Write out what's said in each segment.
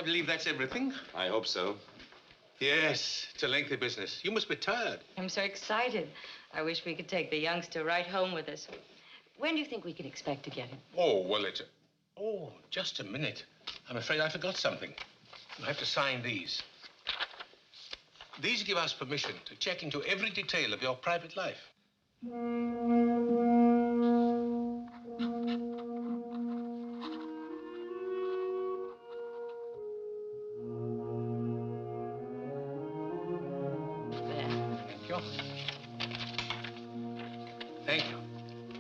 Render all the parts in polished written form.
believe that's everything. I hope so. Yes, it's a lengthy business. You must be tired. I'm so excited. I wish we could take the youngster right home with us. When do you think we can expect to get him? Oh, well, Oh, just a minute. I'm afraid I forgot something. You have to sign these. These give us permission to check into every detail of your private life. Thank you.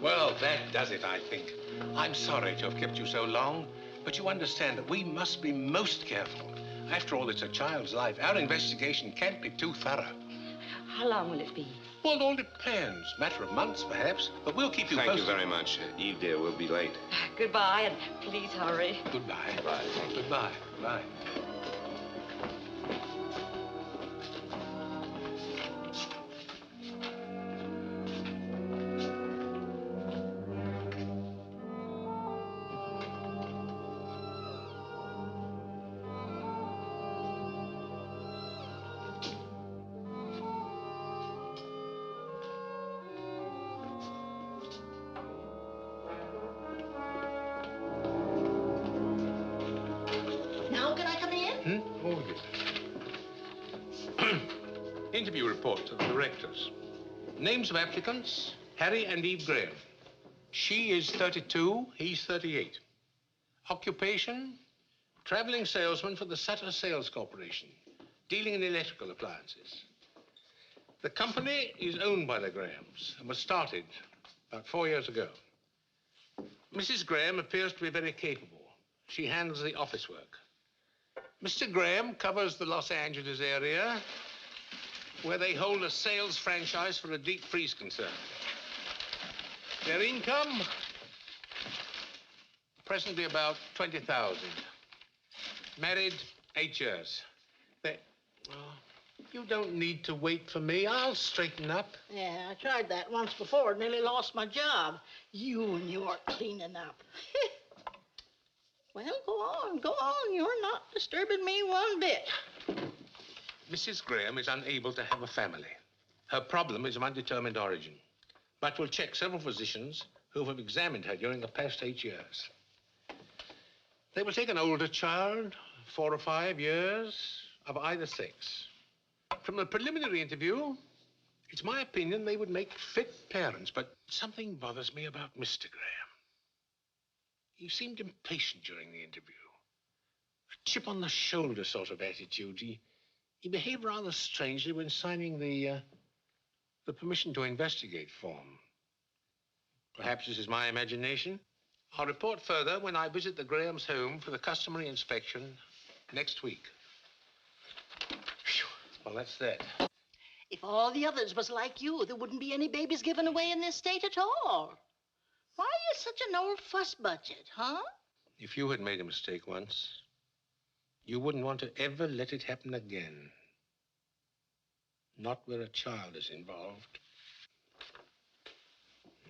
Well, that does it, I think. I'm sorry to have kept you so long, but you understand that we must be most careful. After all, it's a child's life. Our investigation can't be too thorough. How long will it be? Well, it all depends. Matter of months, perhaps. But we'll keep you posted. Thank you very much. Eve, dear, we'll be late. Goodbye, and please hurry. Goodbye. Bye. Goodbye. Bye. Oh, yes. Interview report to the directors. Names of applicants, Harry and Eve Graham. She is 32, he's 38. Occupation, traveling salesman for the Sutter Sales Corporation, dealing in electrical appliances. The company is owned by the Grahams and was started about 4 years ago. Mrs. Graham appears to be very capable. She handles the office work. Mr. Graham covers the Los Angeles area, where they hold a sales franchise for a deep freeze concern. Their income, presently about 20,000. Married 8 years. You don't need to wait for me. I'll straighten up. Yeah, I tried that once before. Nearly lost my job. You and your cleaning up. Well, go on. You're not disturbing me one bit. Mrs. Graham is unable to have a family. Her problem is of undetermined origin. But we'll check several physicians who have examined her during the past 8 years. They will take an older child, 4 or 5 years, of either sex. From the preliminary interview, it's my opinion they would make fit parents, but something bothers me about Mr. Graham. He seemed impatient during the interview. A chip on the shoulder sort of attitude. He behaved rather strangely when signing the permission to investigate form. Perhaps this is my imagination. I'll report further when I visit the Graham's home for the customary inspection next week. Whew. Well, that's that. If all the others was like you, there wouldn't be any babies given away in this state at all. Why are you such an old fuss budget, huh? If you had made a mistake once, you wouldn't want to ever let it happen again. Not where a child is involved.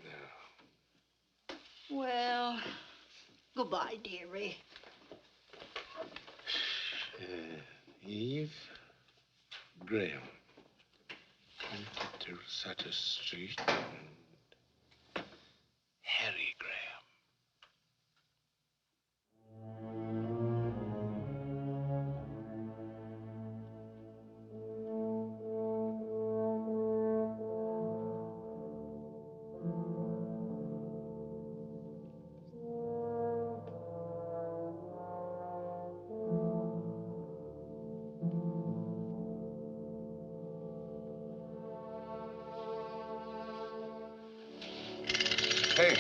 No. Well, goodbye, dearie. Eve Graham. To Sutter Street. And Harry Graham. Hey.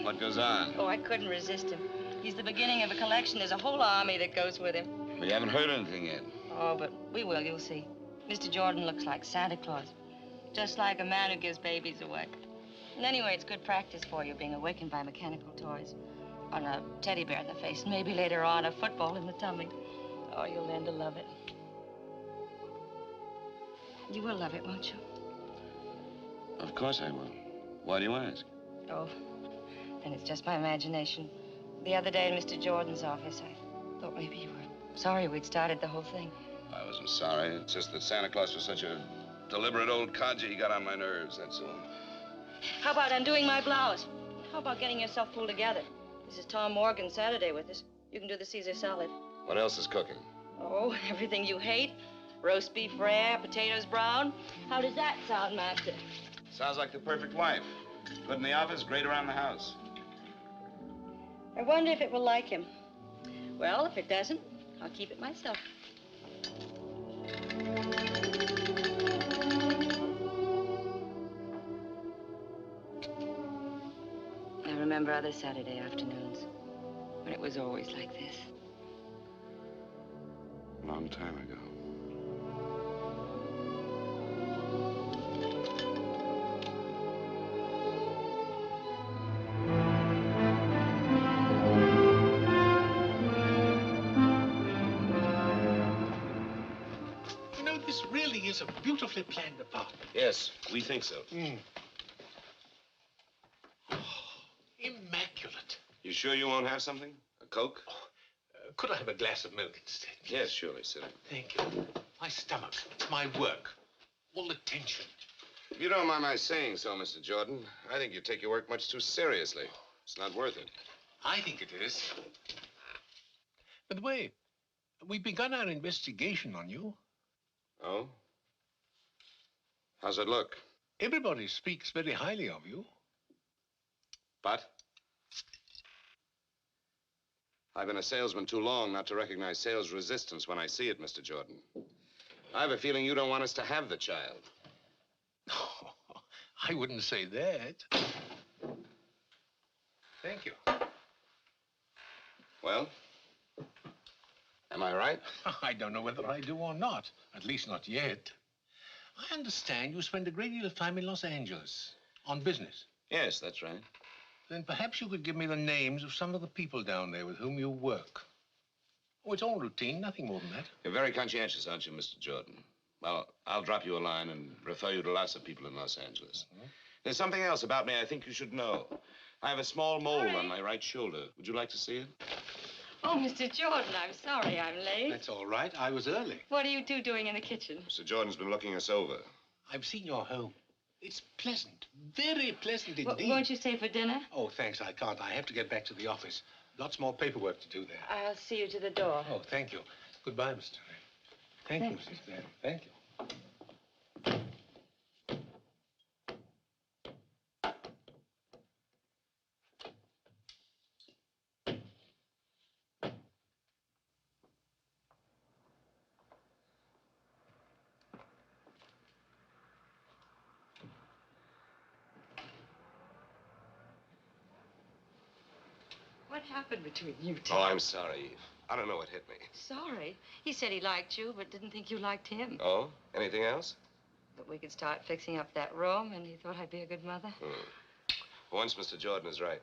What goes on? Oh, I couldn't resist him. He's the beginning of a collection. There's a whole army that goes with him. We haven't heard anything yet. Oh, but we will, you'll see. Mr. Jordan looks like Santa Claus. Just like a man who gives babies away. And anyway, it's good practice for you, being awakened by mechanical toys. On a teddy bear in the face, and maybe later on a football in the tummy. Oh, you'll learn to love it. You will love it, won't you? Of course I will. Why do you ask? Oh, then it's just my imagination. The other day in Mr. Jordan's office, Thought maybe you were sorry we'd started the whole thing. I wasn't sorry. It's just that Santa Claus was such a deliberate old codger. He got on my nerves, that's all. How about undoing my blouse? How about getting yourself pulled together? This is Tom Morgan Saturday with us. You can do the Caesar salad. What else is cooking? Oh, everything you hate. Roast beef rare, potatoes brown. How does that sound, Master? Sounds like the perfect wife. Good in the office, great around the house. I wonder if it will like him. Well, if it doesn't, I'll keep it myself. I remember other Saturday afternoons when it was always like this. A long time ago. You know, this really is a beautifully planned apartment. Yes, we think so. Immaculate. You sure you won't have something? A Coke? Could I have a glass of milk instead? Yes, surely, sir. Thank you. My stomach, my work, all the tension. If you don't mind my saying so, Mr. Jordan, I think you take your work much too seriously. It's not worth it. I think it is. By the way, we've begun our investigation on you. Oh? How's it look? Everybody speaks very highly of you. But? I've been a salesman too long not to recognize sales resistance when I see it, Mr. Jordan. I have a feeling you don't want us to have the child. Oh, I wouldn't say that. Thank you. Well? Am I right? I don't know whether I do or not. At least not yet. I understand you spend a great deal of time in Los Angeles on business. Yes, that's right. Then perhaps you could give me the names of some of the people down there with whom you work. Oh, it's all routine, nothing more than that. You're very conscientious, aren't you, Mr. Jordan? Well, I'll drop you a line and refer you to lots of people in Los Angeles. There's something else about me I think you should know. I have a small mole on my right shoulder. Would you like to see it? Oh, Mr. Jordan, I'm sorry I'm late. That's all right. I was early. What are you two doing in the kitchen? Mr. Jordan's been looking us over. I've seen your home. It's pleasant, very pleasant indeed. Won't you stay for dinner? Oh, thanks, I can't. I have to get back to the office. Lots more paperwork to do there. I'll see you to the door. Oh, thank you. Goodbye, Mr. Thank you, Mrs. Graham. Thank you. What happened between you two? Oh, I'm sorry, Eve. I don't know what hit me. Sorry. He said he liked you, but didn't think you liked him. Oh? Anything else? That we could start fixing up that room, and he thought I'd be a good mother. Once Mr. Jordan is right.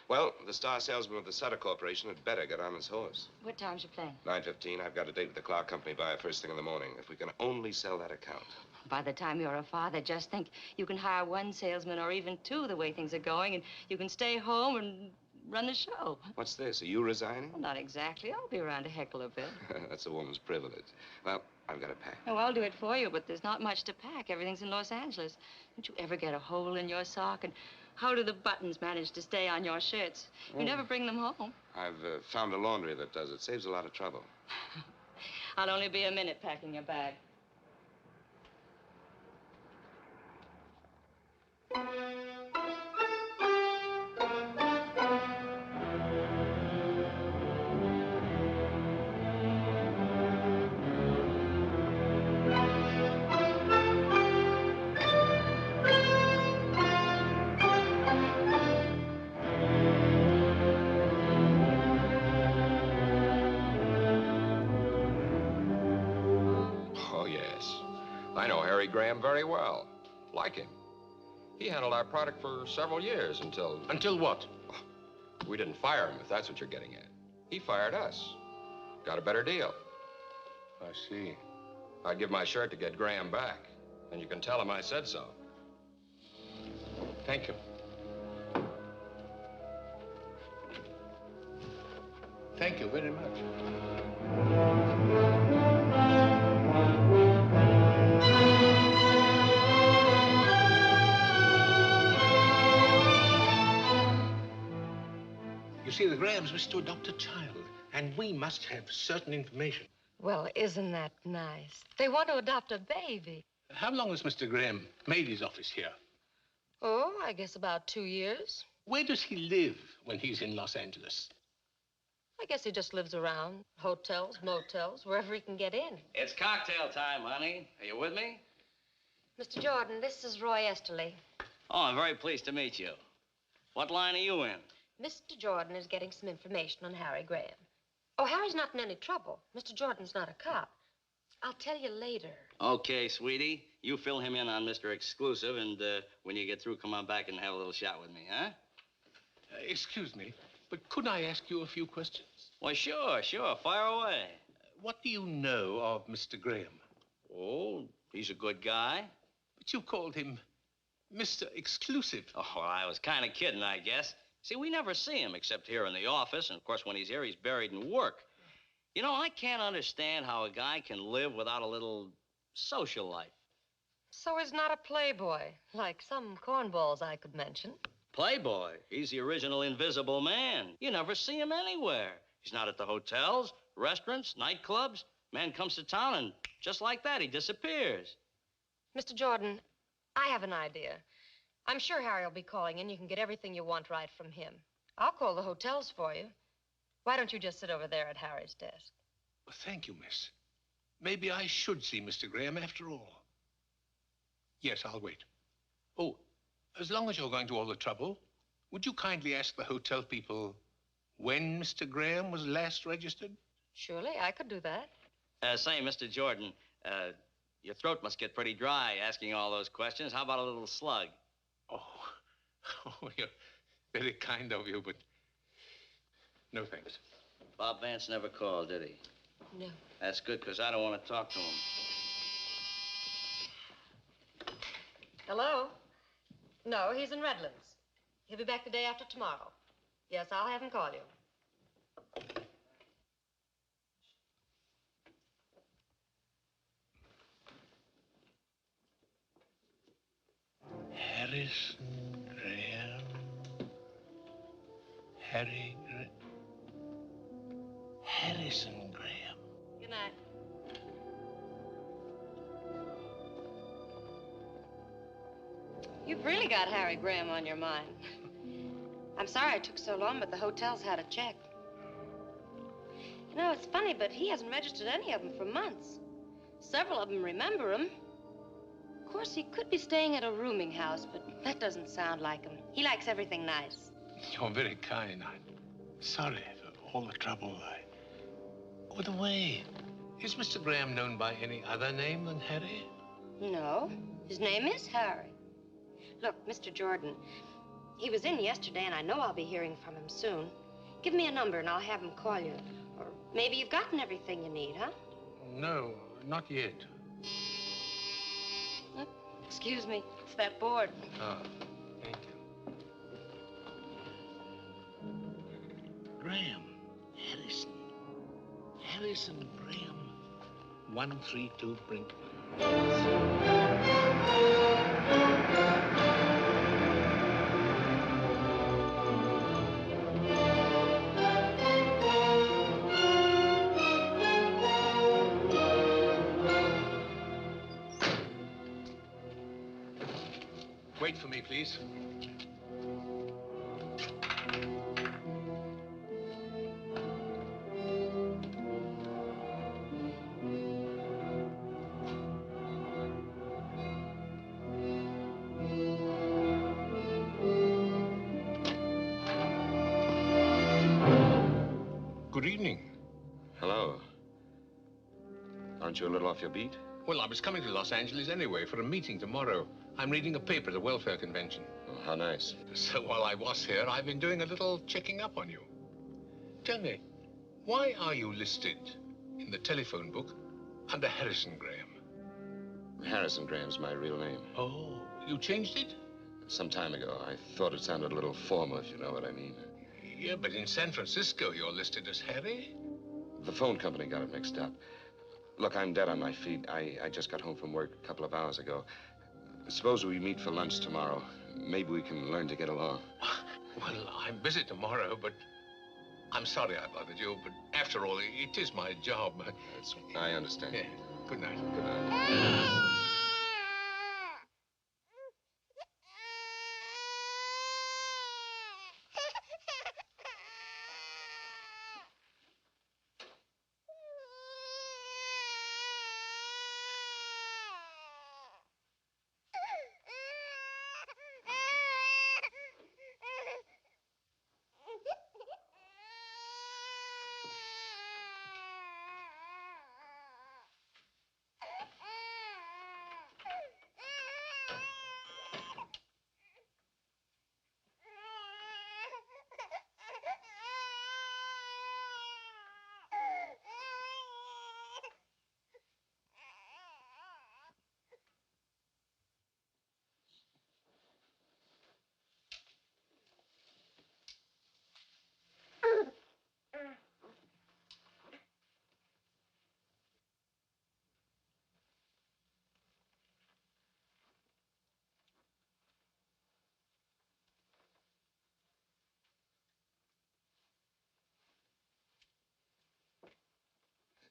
Well, the star salesman of the Sutter Corporation had better get on his horse. What time's your plane? 9:15. I've got a date with the Clark Company buyer first thing in the morning. If we can only sell that account. By the time you're a father, just think you can hire one salesman or even two the way things are going, and you can stay home and run the show. What's this? Are you resigning? Well, not exactly. I'll be around to heckle a bit. That's a woman's privilege. Well, I've got to pack. Oh, I'll do it for you, but there's not much to pack. Everything's in Los Angeles. Don't you ever get a hole in your sock? And how do the buttons manage to stay on your shirts? You never bring them home. I've found a laundry that does it. Saves a lot of trouble. I'll only be a minute packing your bag. Oh, yes. I know Harry Graham very well. Like him. He handled our product for several years until... Until what? We didn't fire him, if that's what you're getting at. He fired us. Got a better deal. I see. I'd give my shirt to get Graham back. And you can tell him I said so. Thank you. Thank you very much. You see, the Grahams wish to adopt a child, and we must have certain information. Well, isn't that nice? They want to adopt a baby. How long has Mr. Graham made his office here? Oh, I guess about 2 years. Where does he live when he's in Los Angeles? I guess he just lives around. Hotels, motels, wherever he can get in. It's cocktail time, honey. Are you with me? Mr. Jordan, this is Roy Esterly. Oh, I'm very pleased to meet you. What line are you in? Mr. Jordan is getting some information on Harry Graham. Oh, Harry's not in any trouble. Mr. Jordan's not a cop. I'll tell you later. Okay, sweetie. You fill him in on Mr. Exclusive, and when you get through, come on back and have a little chat with me, huh? Excuse me, but could I ask you a few questions? Well, sure. Fire away. What do you know of Mr. Graham? Oh, he's a good guy. But you called him Mr. Exclusive. Oh, well, I was kind of kidding, I guess. See, we never see him except here in the office, and of course, when he's here, he's buried in work. You know, I can't understand how a guy can live without a little social life. So he's not a playboy, like some cornballs I could mention. Playboy. He's the original Invisible Man. You never see him anywhere. He's not at the hotels, restaurants, nightclubs. Man comes to town, and just like that, he disappears. Mr. Jordan, I have an idea. I'm sure Harry will be calling in. You can get everything you want right from him. I'll call the hotels for you. Why don't you just sit over there at Harry's desk? Well, thank you, miss. Maybe I should see Mr. Graham after all. Yes, I'll wait. Oh, as long as you're going to all the trouble, would you kindly ask the hotel people when Mr. Graham was last registered? Surely, I could do that. Say, Mr. Jordan, your throat must get pretty dry asking all those questions. How about a little slug? Oh, you're very kind of you, but no thanks. Bob Vance never called, did he? No. That's good, because I don't want to talk to him. Hello? No, he's in Redlands. He'll be back the day after tomorrow. Yes, I'll have him call you. Harrison Graham. Harrison Graham. Good night. You've really got Harry Graham on your mind. I'm sorry it took so long, but the hotels had a check. You know, it's funny, but he hasn't registered any of them for months. Several of them remember him. Of course, he could be staying at a rooming house, but that doesn't sound like him. He likes everything nice. You're very kind. I'm sorry for all the trouble. By the way, is Mr. Graham known by any other name than Harry? No, his name is Harry. Look, Mr. Jordan, he was in yesterday, and I know I'll be hearing from him soon. Give me a number, and I'll have him call you. Or maybe you've gotten everything you need, huh? No, not yet. Excuse me, it's that board. Ah, thank you. Graham, Harrison Graham, 132 Brink. Wait for me, please. Good evening. Hello. Aren't you a little off your beat? Well, I was coming to Los Angeles anyway for a meeting tomorrow. I'm reading a paper at the welfare convention. Oh, how nice. So while I was here, I've been doing a little checking up on you. Tell me, why are you listed in the telephone book under Harrison Graham? Harrison Graham's my real name. Oh, you changed it? Some time ago. I thought it sounded a little formal, if you know what I mean. Yeah, but in San Francisco, you're listed as Harry. The phone company got it mixed up. Look, I'm dead on my feet. I just got home from work a couple of hours ago. Suppose we meet for lunch tomorrow. Maybe we can learn to get along. Well, I'm busy tomorrow, but I'm sorry I bothered you. But after all, it is my job. I understand. Yeah. Good night. Good night.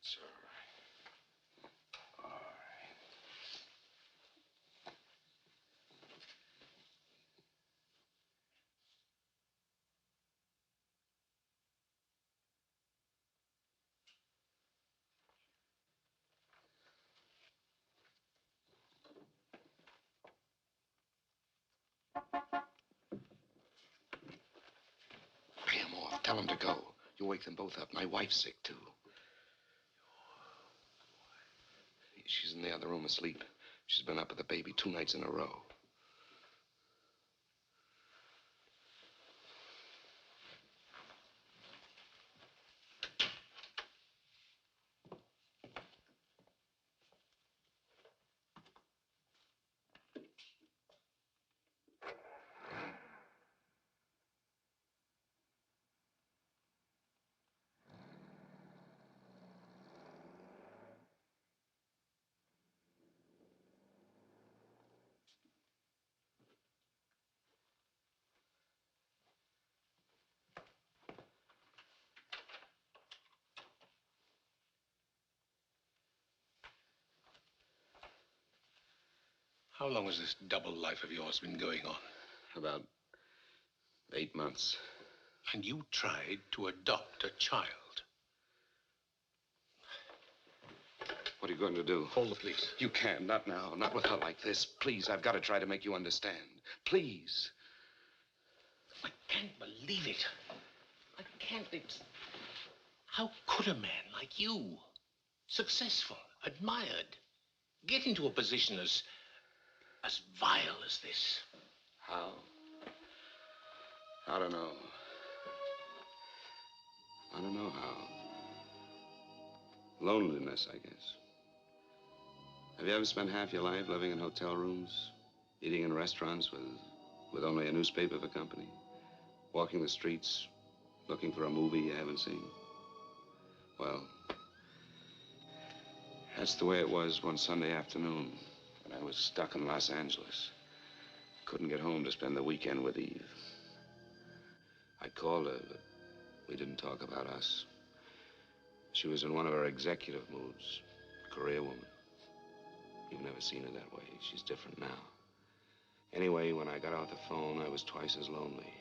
It's all right. All right. Pay him off. Tell him to go. You wake them both up. My wife's sick, too. She's in the other room asleep. She's been up with the baby 2 nights in a row. How long has this double life of yours been going on? About 8 months. And you tried to adopt a child. What are you going to do? Call the police. You can't. Not now. Not with her like this. Please, I've got to try to make you understand. Please. I can't believe it. I can't. It's... How could a man like you, successful, admired, get into a position as vile as this? How? I don't know. I don't know how. Loneliness, I guess. Have you ever spent half your life living in hotel rooms, eating in restaurants with only a newspaper for company, walking the streets, looking for a movie you haven't seen? Well, that's the way it was one Sunday afternoon when I was stuck in Los Angeles. Couldn't get home to spend the weekend with Eve. I called her, but we didn't talk about us. She was in one of her executive moods, career woman. You've never seen her that way. She's different now. Anyway, when I got off the phone, I was twice as lonely.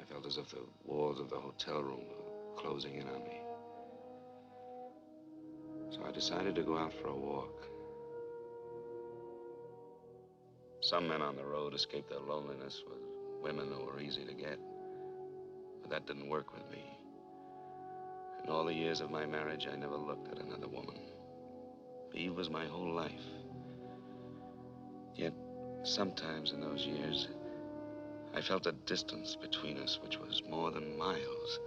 I felt as if the walls of the hotel room were closing in on me. So I decided to go out for a walk. Some men on the road escape their loneliness with women who are easy to get. But that didn't work with me. In all the years of my marriage, I never looked at another woman. Eve was my whole life. Yet, sometimes in those years, I felt a distance between us which was more than miles.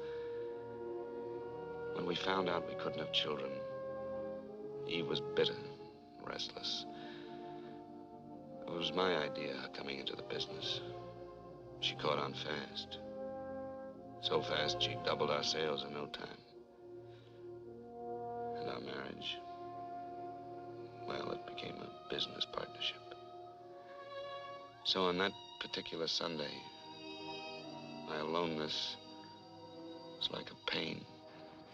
When we found out we couldn't have children, Eve was bitter, restless. It was my idea coming into the business. She caught on fast. So fast, she doubled our sales in no time. And our marriage, well, it became a business partnership. So on that particular Sunday, my aloneness was like a pain.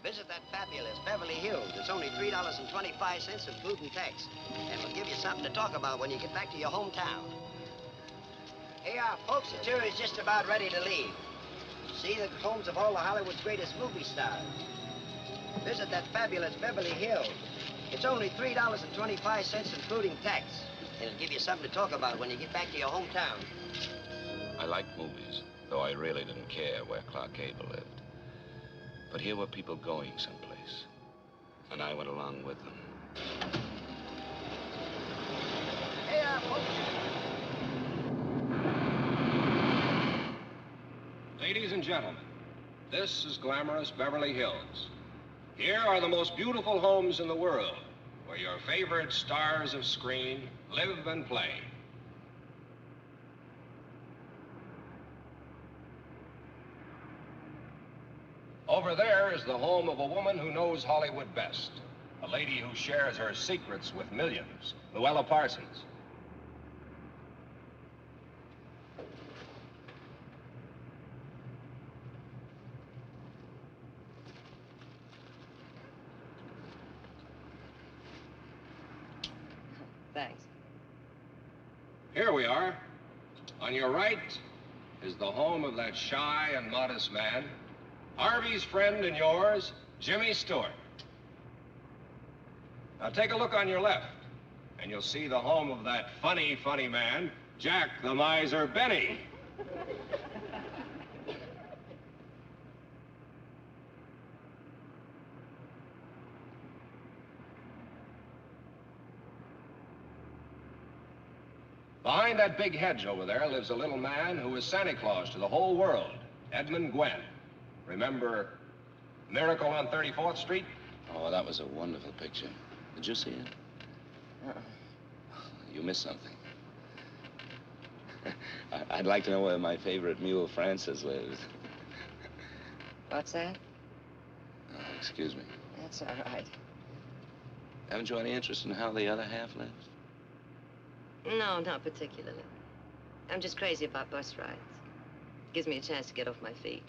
Visit that fabulous Beverly Hills. It's only $3.25 including tax. And we'll give you something to talk about when you get back to your hometown. Hey, folks, the tour is just about ready to leave. See the homes of all of Hollywood's greatest movie stars. Visit that fabulous Beverly Hills. It's only $3.25 including tax. And it'll give you something to talk about when you get back to your hometown. I liked movies, though I really didn't care where Clark Gable lived. But here were people going someplace, and I went along with them. Hey, folks. Ladies and gentlemen, this is glamorous Beverly Hills. Here are the most beautiful homes in the world, where your favorite stars of screen live and play. Over there is the home of a woman who knows Hollywood best. A lady who shares her secrets with millions, Luella Parsons. Thanks. Here we are. On your right is the home of that shy and modest man, Harvey's friend and yours, Jimmy Stewart. Now take a look on your left, and you'll see the home of that funny, funny man, Jack the Miser Benny. Behind that big hedge over there lives a little man who is Santa Claus to the whole world, Edmund Gwenn. Remember Miracle on 34th Street? Oh, that was a wonderful picture. Did you see it? You missed something. I'd like to know where my favorite mule, Francis, lives. What's that? Oh, excuse me. That's all right. Haven't you any interest in how the other half lives? No, not particularly. I'm just crazy about bus rides. Gives me a chance to get off my feet.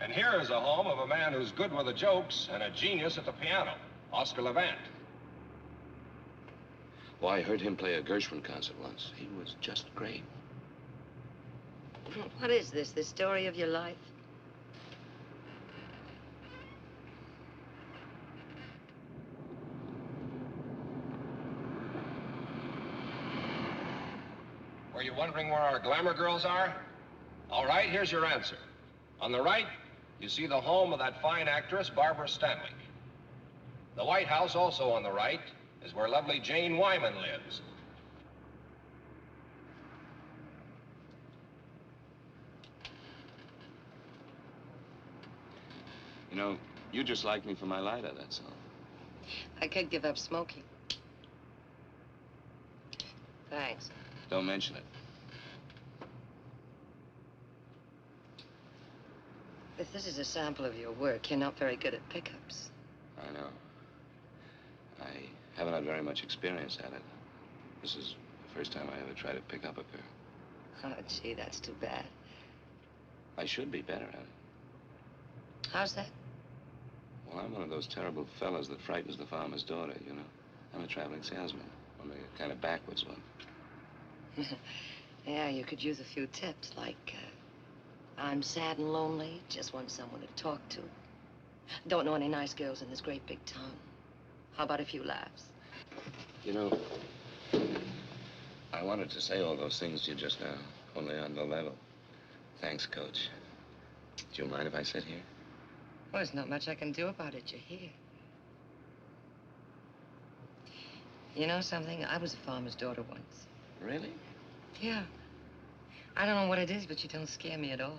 And here is a home of a man who's good with the jokes and a genius at the piano, Oscar Levant. Well, I heard him play a Gershwin concert once. He was just great. What is this, the story of your life? Were you wondering where our glamour girls are? All right, here's your answer. On the right, you see the home of that fine actress, Barbara Stanwyck. The White House, also on the right, is where lovely Jane Wyman lives. You know, you just like me for my lighter, that's all. I could give up smoking. Thanks. Don't mention it. If this is a sample of your work, you're not very good at pickups. I know. I haven't had very much experience at it. This is the first time I ever tried to pick up a girl. Oh, gee, that's too bad. I should be better at it. How's that? Well, I'm one of those terrible fellas that frightens the farmer's daughter, you know. I'm a traveling salesman, only a kind of backwards one. Yeah, you could use a few tips, like, I'm sad and lonely, just want someone to talk to. Don't know any nice girls in this great big town. How about a few laughs? You know, I wanted to say all those things to you just now, only on the level. Thanks, Coach. Do you mind if I sit here? Well, there's not much I can do about it. You're here. You know something? I was a farmer's daughter once. Really? Yeah. I don't know what it is, but you don't scare me at all.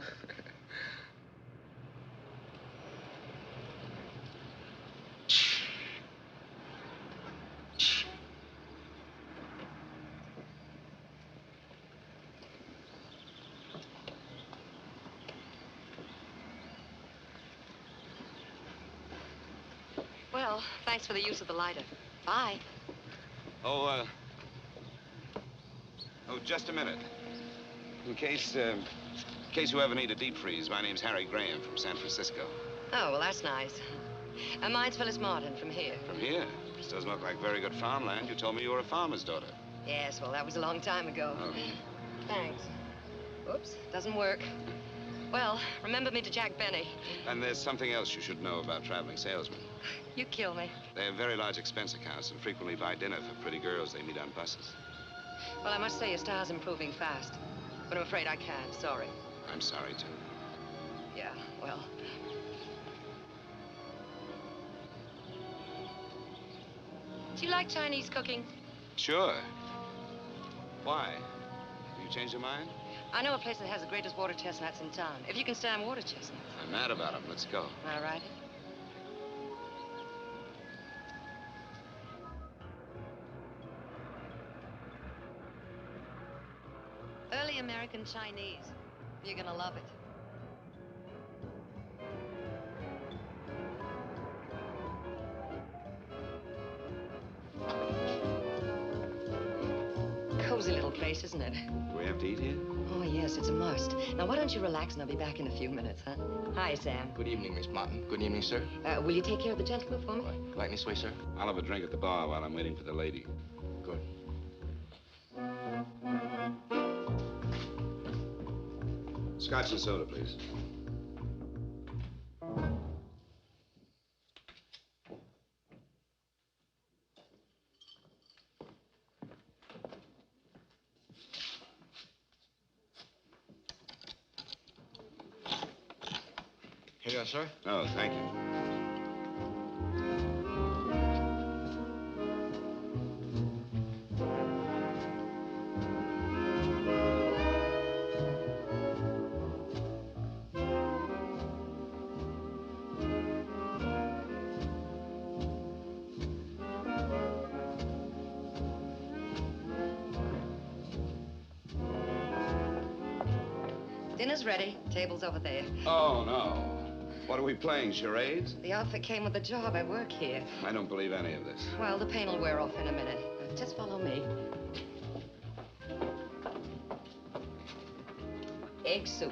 Well, thanks for the use of the lighter. Bye. Oh, just a minute. In case you ever need a deep freeze, my name's Harry Graham from San Francisco. Oh, well, that's nice. Mine's Phyllis Martin from here. From here? This doesn't look like very good farmland. You told me you were a farmer's daughter. Yes, well, that was a long time ago. Oh. Thanks. Oops, doesn't work. Well, remember me to Jack Benny. And there's something else you should know about traveling salesmen. You kill me. They have very large expense accounts and frequently buy dinner for pretty girls they meet on buses. Well, I must say your style's improving fast. But I'm afraid I can't. Sorry. I'm sorry, too. Yeah, well. Do you like Chinese cooking? Sure. Why? Have you changed your mind? I know a place that has the greatest water chestnuts in town. If you can stand water chestnuts. I'm mad about them. Let's go. All righty. Early American Chinese. You're gonna love it. Cozy little place, isn't it? Do we have to eat here? Oh, yes, it's a must. Now, why don't you relax and I'll be back in a few minutes, huh? Hi, Sam. Good evening, Miss Martin. Good evening, sir. Will you take care of the gentleman for me? Right this way, sir. I'll have a drink at the bar while I'm waiting for the lady. Good. Scotch and soda, please. Here you are, sir. Oh, thank you. Dinner's ready. Table's over there. Oh, no. What are we playing, charades? The outfit came with the job. I work here. I don't believe any of this. Well, the pain will wear off in a minute. Just follow me. Egg soup.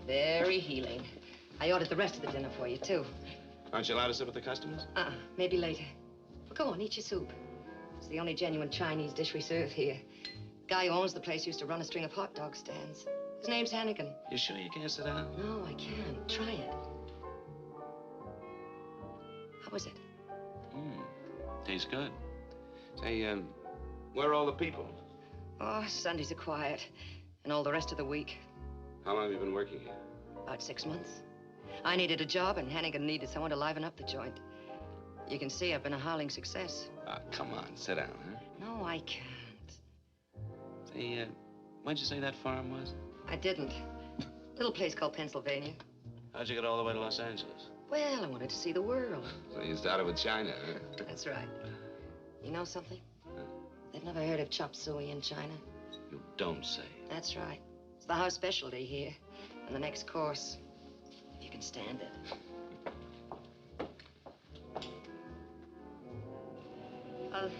Very healing. I ordered the rest of the dinner for you, too. Aren't you allowed to sit with the customers? Maybe later. Well, go on, eat your soup. It's the only genuine Chinese dish we serve here. The guy who owns the place used to run a string of hot dog stands. His name's Hannigan. You sure you can't sit down? No, I can't. Try it. How was it? Tastes good. Say, where are all the people? Oh, Sundays are quiet. And all the rest of the week. How long have you been working here? About 6 months. I needed a job, and Hannigan needed someone to liven up the joint. You can see I've been a howling success. Ah, come on, sit down, huh? No, I can't. Say, where'd you say that farm was? I didn't. Little place called Pennsylvania. How'd you get all the way to Los Angeles? Well, I wanted to see the world. So you started with China, huh? That's right. You know something? They've never heard of chop suey in China. You don't say. That's right. It's the house specialty here. And the next course, if you can stand it.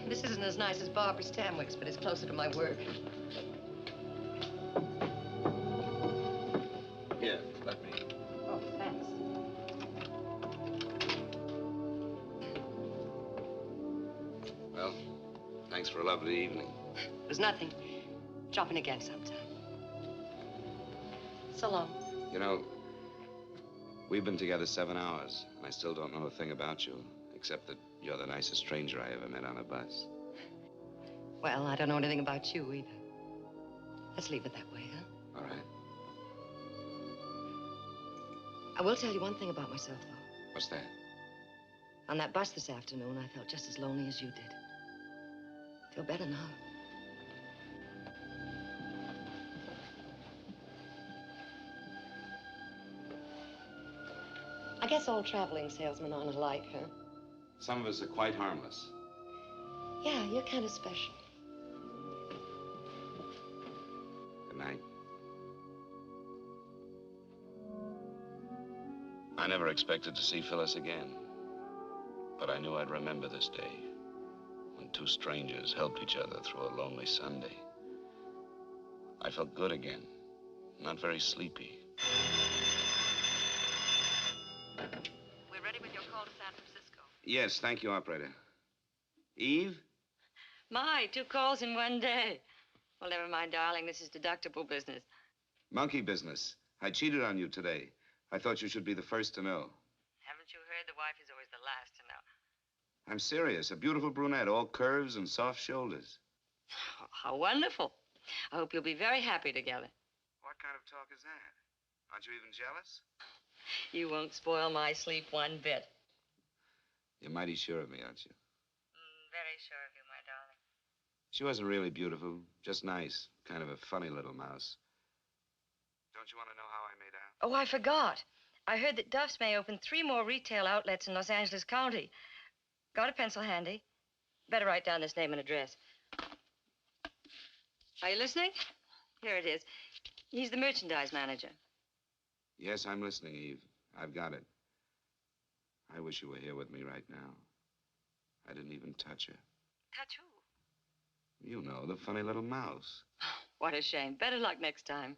This isn't as nice as Barbara Stanwyck's, but it's closer to my work. Here, let me. Oh, thanks. Well, thanks for a lovely evening. It was nothing. Drop in again sometime. So long. You know, we've been together 7 hours, and I still don't know a thing about you, except that you're the nicest stranger I ever met on a bus. Well, I don't know anything about you either. Let's leave it that way, huh? All right. I will tell you one thing about myself, though. What's that? On that bus this afternoon, I felt just as lonely as you did. Feel better now. I guess all traveling salesmen aren't alike, huh? Some of us are quite harmless. Yeah, you're kind of special. Good night. I never expected to see Phyllis again. But I knew I'd remember this day when two strangers helped each other through a lonely Sunday. I felt good again, not very sleepy. We're ready with your call to San Francisco. Yes, thank you, operator. Eve? My, 2 calls in one day. Well, never mind, darling. This is deductible business. Monkey business. I cheated on you today. I thought you should be the first to know. Haven't you heard? The wife is always the last to know. I'm serious. A beautiful brunette, all curves and soft shoulders. Oh, how wonderful. I hope you'll be very happy together. What kind of talk is that? Aren't you even jealous? You won't spoil my sleep one bit. You're mighty sure of me, aren't you? Very sure of you, my darling. She wasn't really beautiful, just nice. Kind of a funny little mouse. Don't you want to know how I made out? Oh, I forgot. I heard that Duff's may open 3 more retail outlets in Los Angeles County. Got a pencil handy? Better write down this name and address. Are you listening? Here it is. He's the merchandise manager. Yes, I'm listening, Eve. I've got it. I wish you were here with me right now. I didn't even touch her. Touch who? You know, the funny little mouse. What a shame. Better luck next time.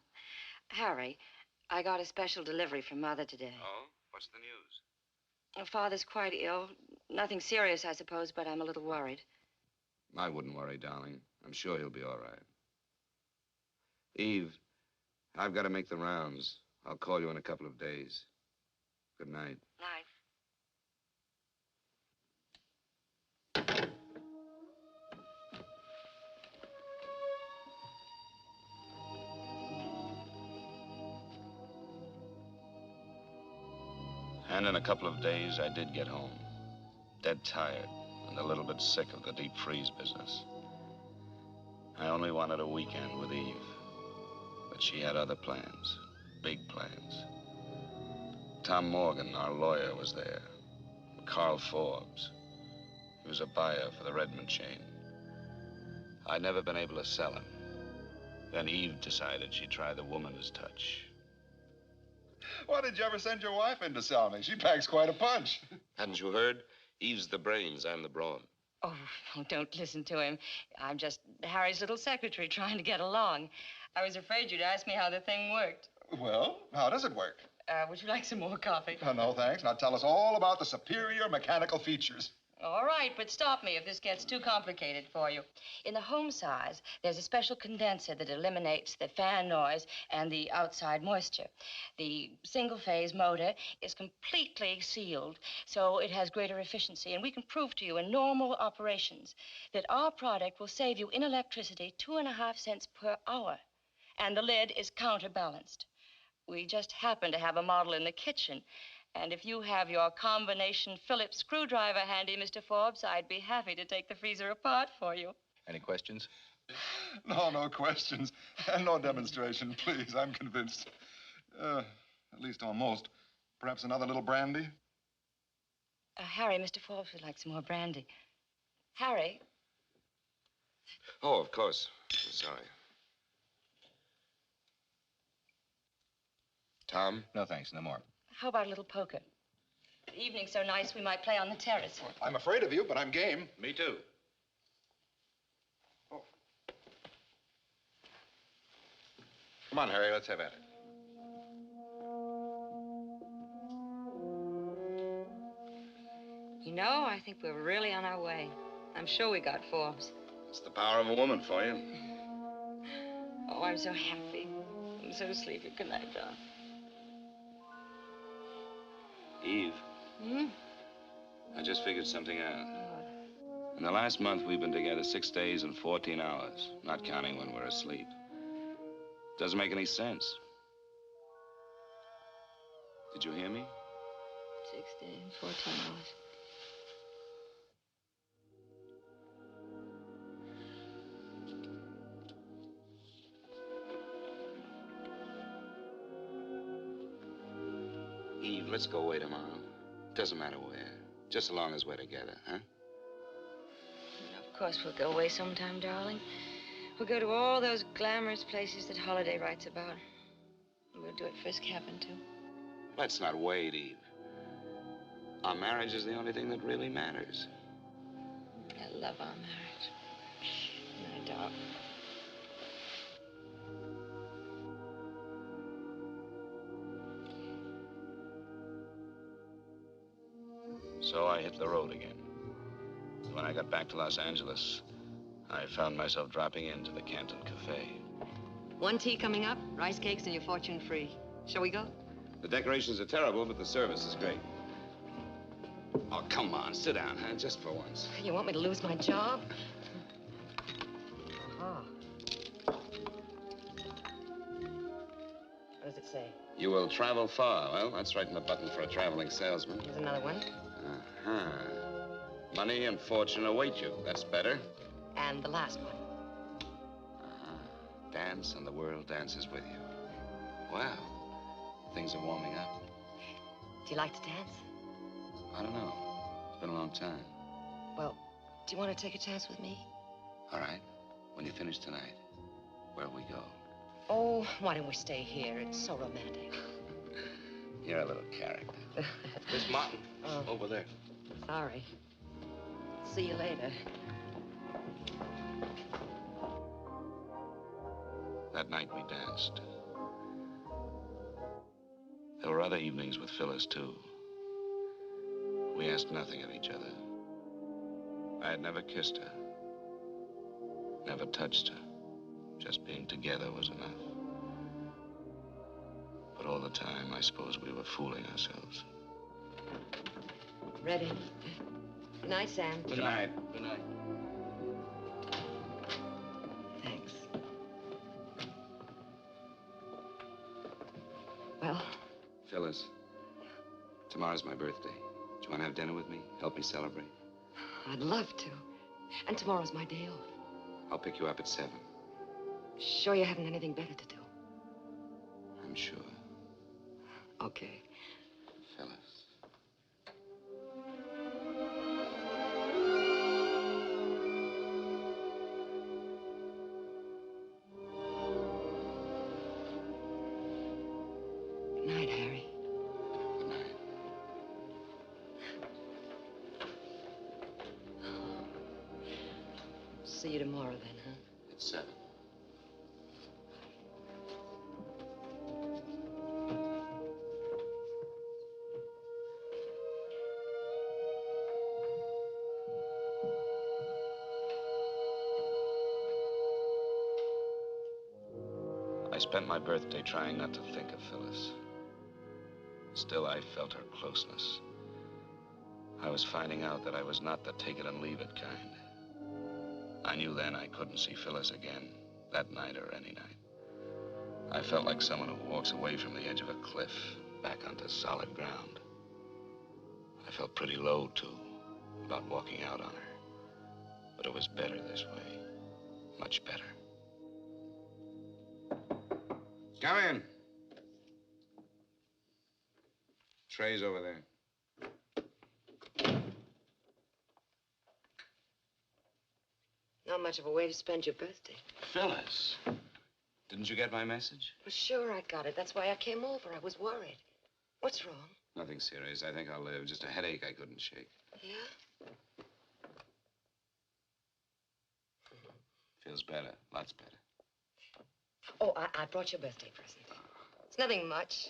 Harry, I got a special delivery from Mother today. Oh? What's the news? Her father's quite ill. Nothing serious, I suppose, but I'm a little worried. I wouldn't worry, darling. I'm sure he'll be all right. Eve, I've got to make the rounds. I'll call you in a couple of days. Good night. Night. And in a couple of days, I did get home. Dead tired and a little bit sick of the deep freeze business. I only wanted a weekend with Eve. But she had other plans, big plans. Tom Morgan, our lawyer, was there. Carl Forbes. He was a buyer for the Redmond chain. I'd never been able to sell him. Then Eve decided she'd try the woman's touch. Why did you ever send your wife in to sell me? She packs quite a punch. Hadn't you heard? Eve's the brains, I'm the brawn. Oh, don't listen to him. I'm just Harry's little secretary trying to get along. I was afraid you'd ask me how the thing worked. Well, how does it work? Would you like some more coffee? No, thanks. Now tell us all about the superior mechanical features. All right, but stop me if this gets too complicated for you. In the home size, there's a special condenser that eliminates the fan noise and the outside moisture. The single-phase motor is completely sealed, so it has greater efficiency, and we can prove to you in normal operations that our product will save you in electricity 2.5 cents per hour, and the lid is counterbalanced. We just happen to have a model in the kitchen. And if you have your combination Phillips screwdriver handy, Mr. Forbes, I'd be happy to take the freezer apart for you. Any questions? No questions. And no demonstration, please. I'm convinced. At least almost. Perhaps another little brandy? Harry, Mr. Forbes would like some more brandy. Harry? Oh, of course. I'm sorry. Tom? No, thanks. No more. How about a little poker? The evening's so nice we might play on the terrace. I'm afraid of you, but I'm game. Me too. Oh. Come on, Harry. Let's have at it. You know, I think we're really on our way. I'm sure we got Forbes. It's the power of a woman for you. Oh, I'm so happy. I'm so sleepy. Good night, darling. Eve, Hmm? I just figured something out. In the last month, we've been together 6 days and 14 hours, not counting when we're asleep. Doesn't make any sense. Did you hear me? 6 days and 14 hours. Eve, let's go away tomorrow. Doesn't matter where. Just as long as we're together, huh? Of course, we'll go away sometime, darling. We'll go to all those glamorous places that Holiday writes about. We'll do it Frisk happened to. Let's not wait, Eve. Our marriage is the only thing that really matters. I love our marriage. My dog. So I hit the road again. When I got back to Los Angeles, I found myself dropping into the Canton Cafe. One tea coming up, rice cakes, and your fortune free. Shall we go? The decorations are terrible, but the service is great. Oh, come on, sit down, huh? Just for once. You want me to lose my job? Oh. What does it say? You will travel far. Well, that's right in the button for a traveling salesman. Here's another one. Uh-huh. Money and fortune await you. That's better. And the last one. Dance and the world dances with you. Wow. Things are warming up. Do you like to dance? I don't know. It's been a long time. Well, do you want to take a chance with me? All right. When you finish tonight, where'll we go? Oh, why don't we stay here? It's so romantic. You're a little character. Miss Martin, over there. Sorry. See you later. That night we danced. There were other evenings with Phyllis, too. We asked nothing of each other. I had never kissed her, never touched her. Just being together was enough. But all the time, I suppose we were fooling ourselves. Ready. Good night, Sam. Good night. Good night. Thanks. Well? Phyllis, tomorrow's my birthday. Do you want to have dinner with me? Help me celebrate? I'd love to. And tomorrow's my day off. I'll pick you up at 7. Sure you haven't anything better to do? I'm sure. Okay. Phyllis. Good night, Harry. Good night. See you tomorrow then, huh? At 7. I spent my birthday trying not to think of Phyllis. Still, I felt her closeness. I was finding out that I was not the take-it-and-leave-it kind. I knew then I couldn't see Phyllis again, that night or any night. I felt like someone who walks away from the edge of a cliff, back onto solid ground. I felt pretty low, too, about walking out on her. But it was better this way, much better. Come in. Tray's over there. Not much of a way to spend your birthday. Phyllis, didn't you get my message? Well, sure I got it. That's why I came over. I was worried. What's wrong? Nothing serious. I think I'll live. Just a headache I couldn't shake. Yeah? Feels better. Lots better. Oh, I brought you a birthday present. It's nothing much.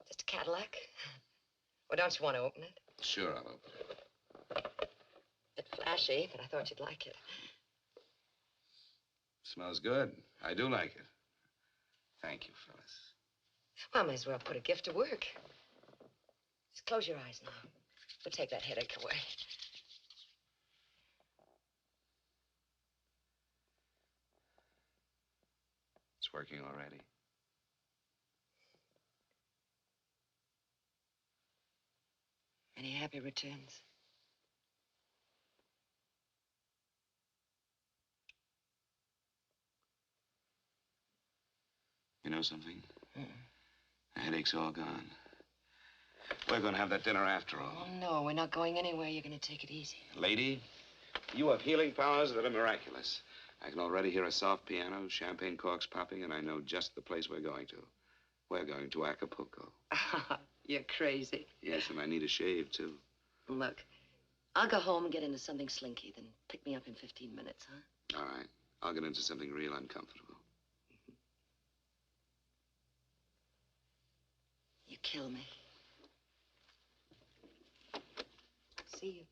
Just a Cadillac. Well, don't you want to open it? Sure, I'll open it. A bit flashy, but I thought you'd like it. Smells good. I do like it. Thank you, Phyllis. Well, I may as well put a gift to work. Just close your eyes now. We'll take that headache away. It's working already. Any happy returns? You know something? The headache's all gone. We're going to have that dinner after all. Oh, no, we're not going anywhere. You're going to take it easy. Lady, you have healing powers that are miraculous. I can already hear a soft piano, champagne corks popping, and I know just the place we're going to. We're going to Acapulco. You're crazy. Yes, and I need a shave, too. Look, I'll go home and get into something slinky, then pick me up in 15 minutes, huh? All right. I'll get into something real uncomfortable. You kill me. See you.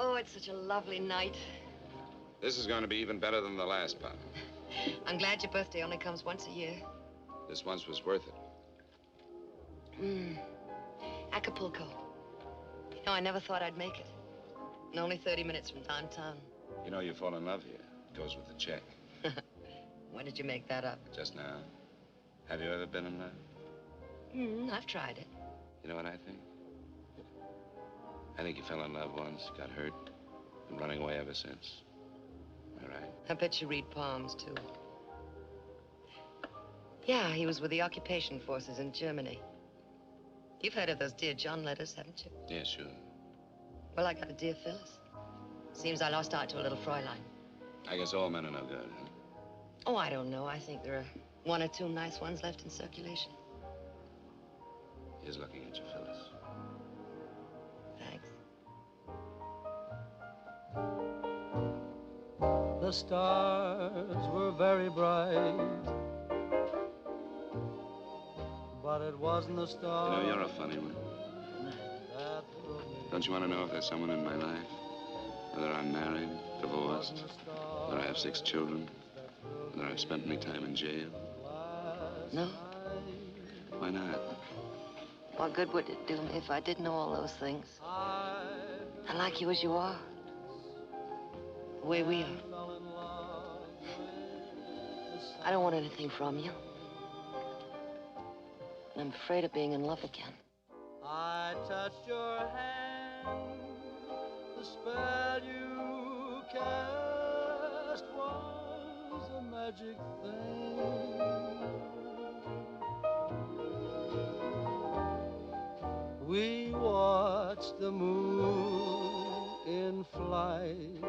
Oh, it's such a lovely night. This is going to be even better than the last part. I'm glad your birthday only comes once a year. This once was worth it. Acapulco. You know, I never thought I'd make it. And only 30 minutes from downtown. You know, you fall in love here. It goes with the check. When did you make that up? Just now. Have you ever been in love? I've tried it. You know what I think? I think you fell in love once, got hurt, been running away ever since. All right. I bet you read palms, too. Yeah, he was with the occupation forces in Germany. You've heard of those Dear John letters, haven't you? Yeah, sure. Well, I got a Dear Phyllis. Seems I lost out to a little Fräulein. I guess all men are no good, huh? Oh, I don't know. I think there are one or two nice ones left in circulation. He's looking at you, Phyllis. Thanks. The stars were very bright, but it wasn't the stars. You know, you're a funny one. Don't you want to know if there's someone in my life? Whether I'm married, divorced, whether I have 6 children, whether I've spent any time in jail? No? Why not? What good would it do me if I did know all those things? I like you as you are. The way we are. I don't want anything from you. And I'm afraid of being in love again. I touched your hand, the spell you cast was a magic thing. We watched the moon in flight,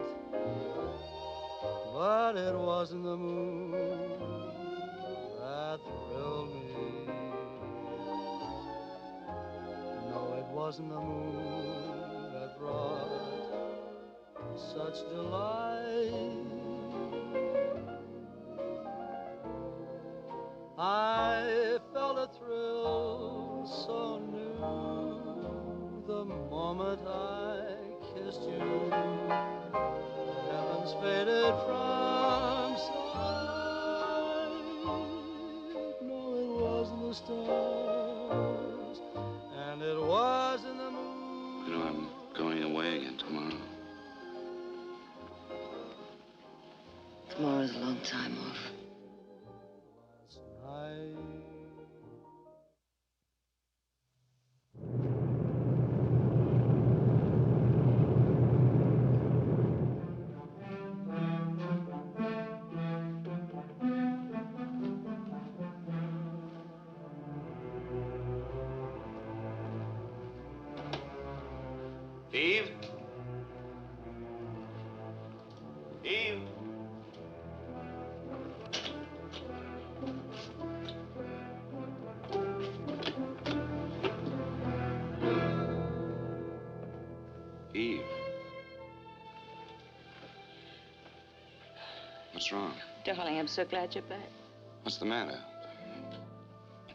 but it wasn't the moon that thrilled me. No, it wasn't the moon that brought such delight. I felt a thrill so new the moment I kissed you. Heavens faded from sight. No, it wasn't the stars, and it wasn't the moon. You know, I'm going away again tomorrow. Tomorrow's a long time off. Eve? Eve? Eve? What's wrong? Darling, I'm so glad you're back. What's the matter?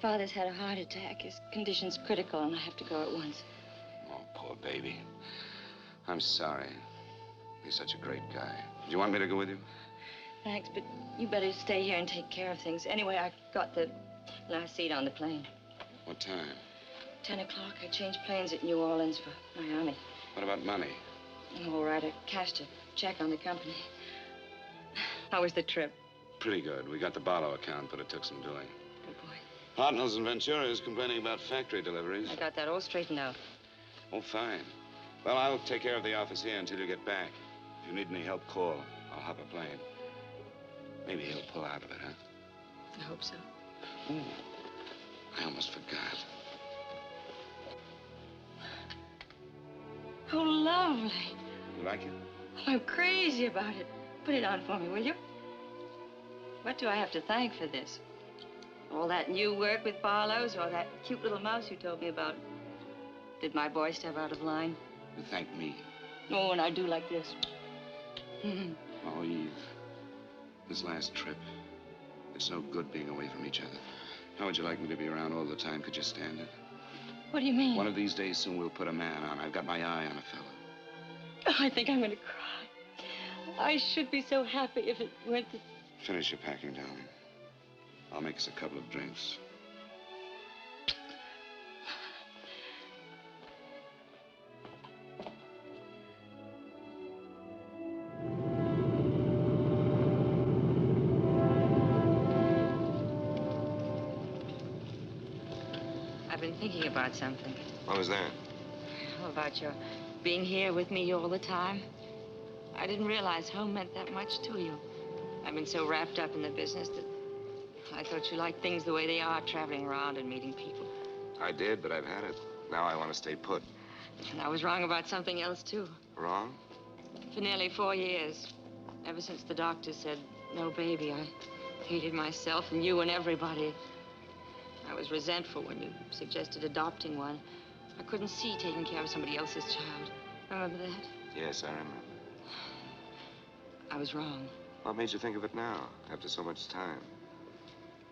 Father's had a heart attack. His condition's critical, and I have to go at once. Oh, poor baby. I'm sorry. He's such a great guy. Do you want me to go with you? Thanks, but you better stay here and take care of things. Anyway, I got the last seat on the plane. What time? 10 o'clock. I changed planes at New Orleans for Miami. What about money? All right, I cashed a check on the company. How was the trip? Pretty good. We got the Barlow account, but it took some doing. Good boy. Hartnell's in Ventura is complaining about factory deliveries. I got that all straightened out. Oh, fine. Well, I'll take care of the office here until you get back. If If you need any help, call. I'll hop a plane. Maybe he'll pull out of it, huh? I hope so. Ooh, I almost forgot. Oh, lovely. You like it? I'm crazy about it. Put it on for me, will you? What do I have to thank for this? All that new work with Barlow's or that cute little mouse you told me about? Did my boy step out of line? You thank me. Oh, and I do like this. Oh, Eve. This last trip. It's no good being away from each other. How would you like me to be around all the time? Could you stand it? What do you mean? One of these days soon we'll put a man on. I've got my eye on a fella. Oh, I think I'm going to cry. I should be so happy if it went to... Finish your packing, darling. I'll make us a couple of drinks. I've been thinking about something. What was that? How about your being here with me all the time? I didn't realize home meant that much to you. I've been so wrapped up in the business that I thought you liked things the way they are, traveling around and meeting people. I did, but I've had it. Now I want to stay put. And I was wrong about something else, too. Wrong? For nearly 4 years, ever since the doctor said, no baby, I hated myself and you and everybody. I was resentful when you suggested adopting one. I couldn't see taking care of somebody else's child. Remember that? Yes, I remember. I was wrong. What made you think of it now, after so much time?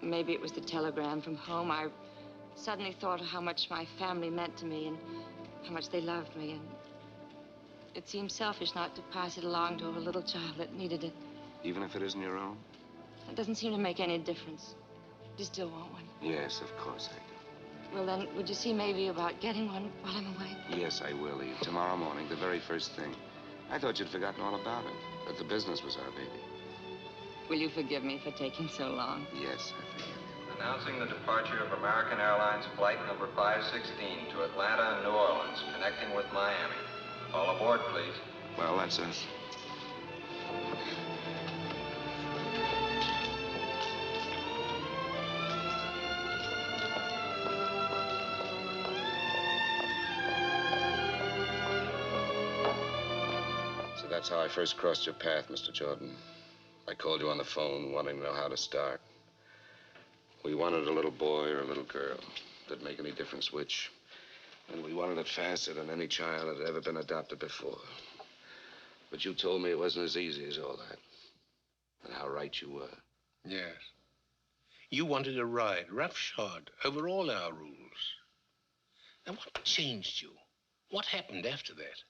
Maybe it was the telegram from home. I suddenly thought of how much my family meant to me and how much they loved me. And it seemed selfish not to pass it along to a little child that needed it. Even if it isn't your own? It doesn't seem to make any difference. You still want one? Yes, of course I do. Well, then, would you see maybe about getting one while I'm away? Yes, I will, Eve. Tomorrow morning, the very first thing. I thought you'd forgotten all about it, that the business was our baby. Will you forgive me for taking so long? Yes, I forgive you. Announcing the departure of American Airlines Flight number 516 to Atlanta and New Orleans, connecting with Miami. All aboard, please. Well, that's us. So that's how I first crossed your path, Mr. Jordan. I called you on the phone, wanting to know how to start. We wanted a little boy or a little girl. Didn't make any difference which. And we wanted it faster than any child had ever been adopted before. But you told me it wasn't as easy as all that. And how right you were. Yes. You wanted a ride, roughshod, over all our rules. Now, what changed you? What happened after that?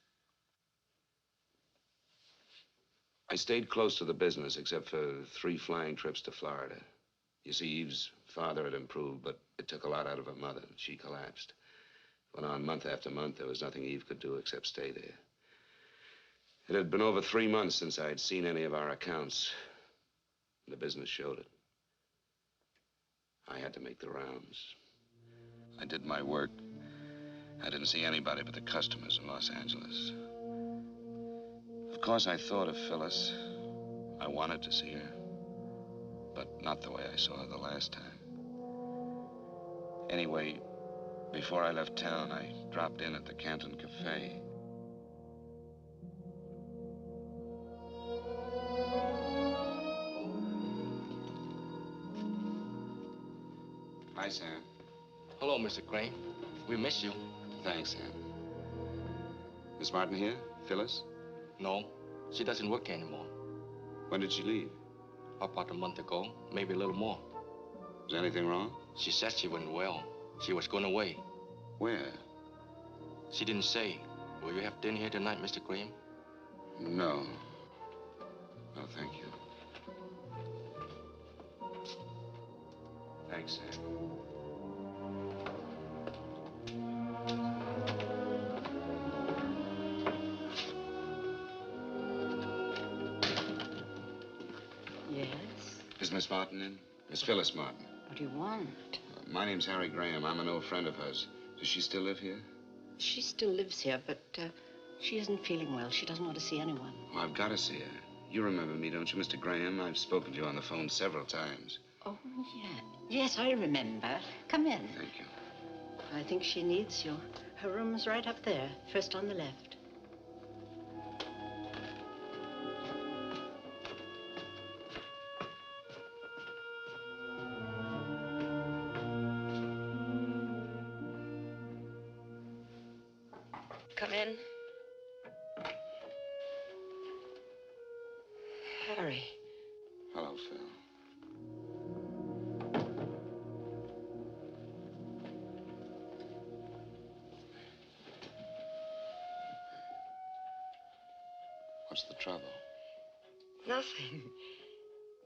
I stayed close to the business, except for 3 flying trips to Florida. You see, Eve's father had improved, but it took a lot out of her mother. She collapsed. Went on month after month. There was nothing Eve could do except stay there. It had been over 3 months since I had seen any of our accounts. And the business showed it. I had to make the rounds. I did my work. I didn't see anybody but the customers in Los Angeles. Of course, I thought of Phyllis. I wanted to see her. But not the way I saw her the last time. Anyway, before I left town, I dropped in at the Canton Cafe. Hi, Sam. Hello, Mr. Crane. We miss you. Thanks, Sam. Miss Martin here? Phyllis? No, she doesn't work anymore. When did she leave? About a month ago, maybe a little more. Is anything wrong? She said she wasn't well. She was going away. Where? She didn't say. Will you have dinner here tonight, Mr. Graham? No. No, thank you. Thanks, Sam. Yes? Is Miss Martin in? Miss Phyllis Martin. What do you want? My name's Harry Graham. I'm an old friend of hers. Does she still live here? She still lives here, but She isn't feeling well. She doesn't want to see anyone. Oh, I've got to see her. You remember me, don't you, Mr. Graham? I've spoken to you on the phone several times. Oh, yeah. Yes, I remember. Come in. Thank you. I think she needs you. Her room's right up there, first on the left. Come in. Harry. Hello, Phil. What's the trouble? Nothing.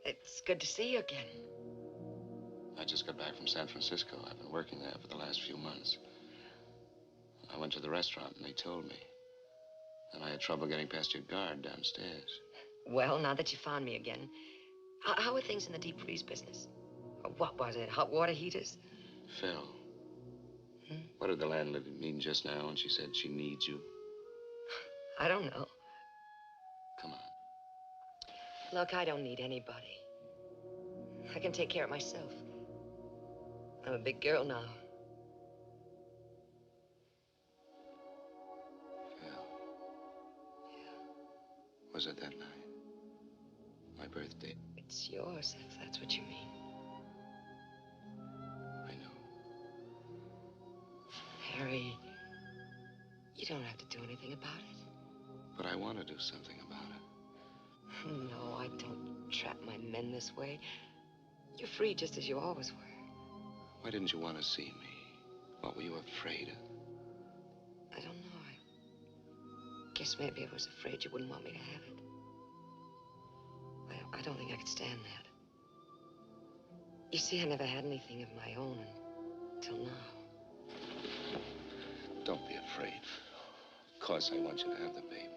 It's good to see you again. I just got back from San Francisco. I've been working there for the last few months. I went to the restaurant and they told me. And I had trouble getting past your guard downstairs. Well, now that you found me again, how are things in the deep freeze business? What was it, hot water heaters? Phil, what did the landlady mean just now when she said she needs you? I don't know. Come on. Look, I don't need anybody. I can take care of myself. I'm a big girl now. Phil. Was it that night? My birthday? It's yours, if that's what you mean. I know. Harry, you don't have to do anything about it. But I want to do something about it. No, I don't trap my men this way. You're free just as you always were. Why didn't you want to see me? What were you afraid of? I don't know. I guess maybe I was afraid you wouldn't want me to have it. I don't think I could stand that. You see, I never had anything of my own until now. Don't be afraid. Of course I want you to have the baby.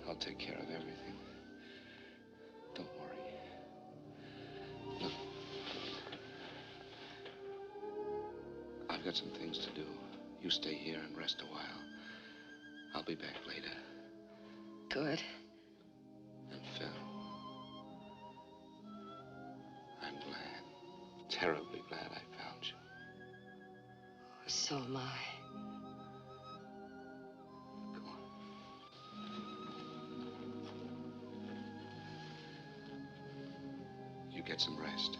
I'll take care of everything. Don't worry. Look. I've got some things to do. You stay here and rest a while. I'll be back later. Good. And Phil, I'm glad, terribly glad I found you. So am I. Come on. You get some rest.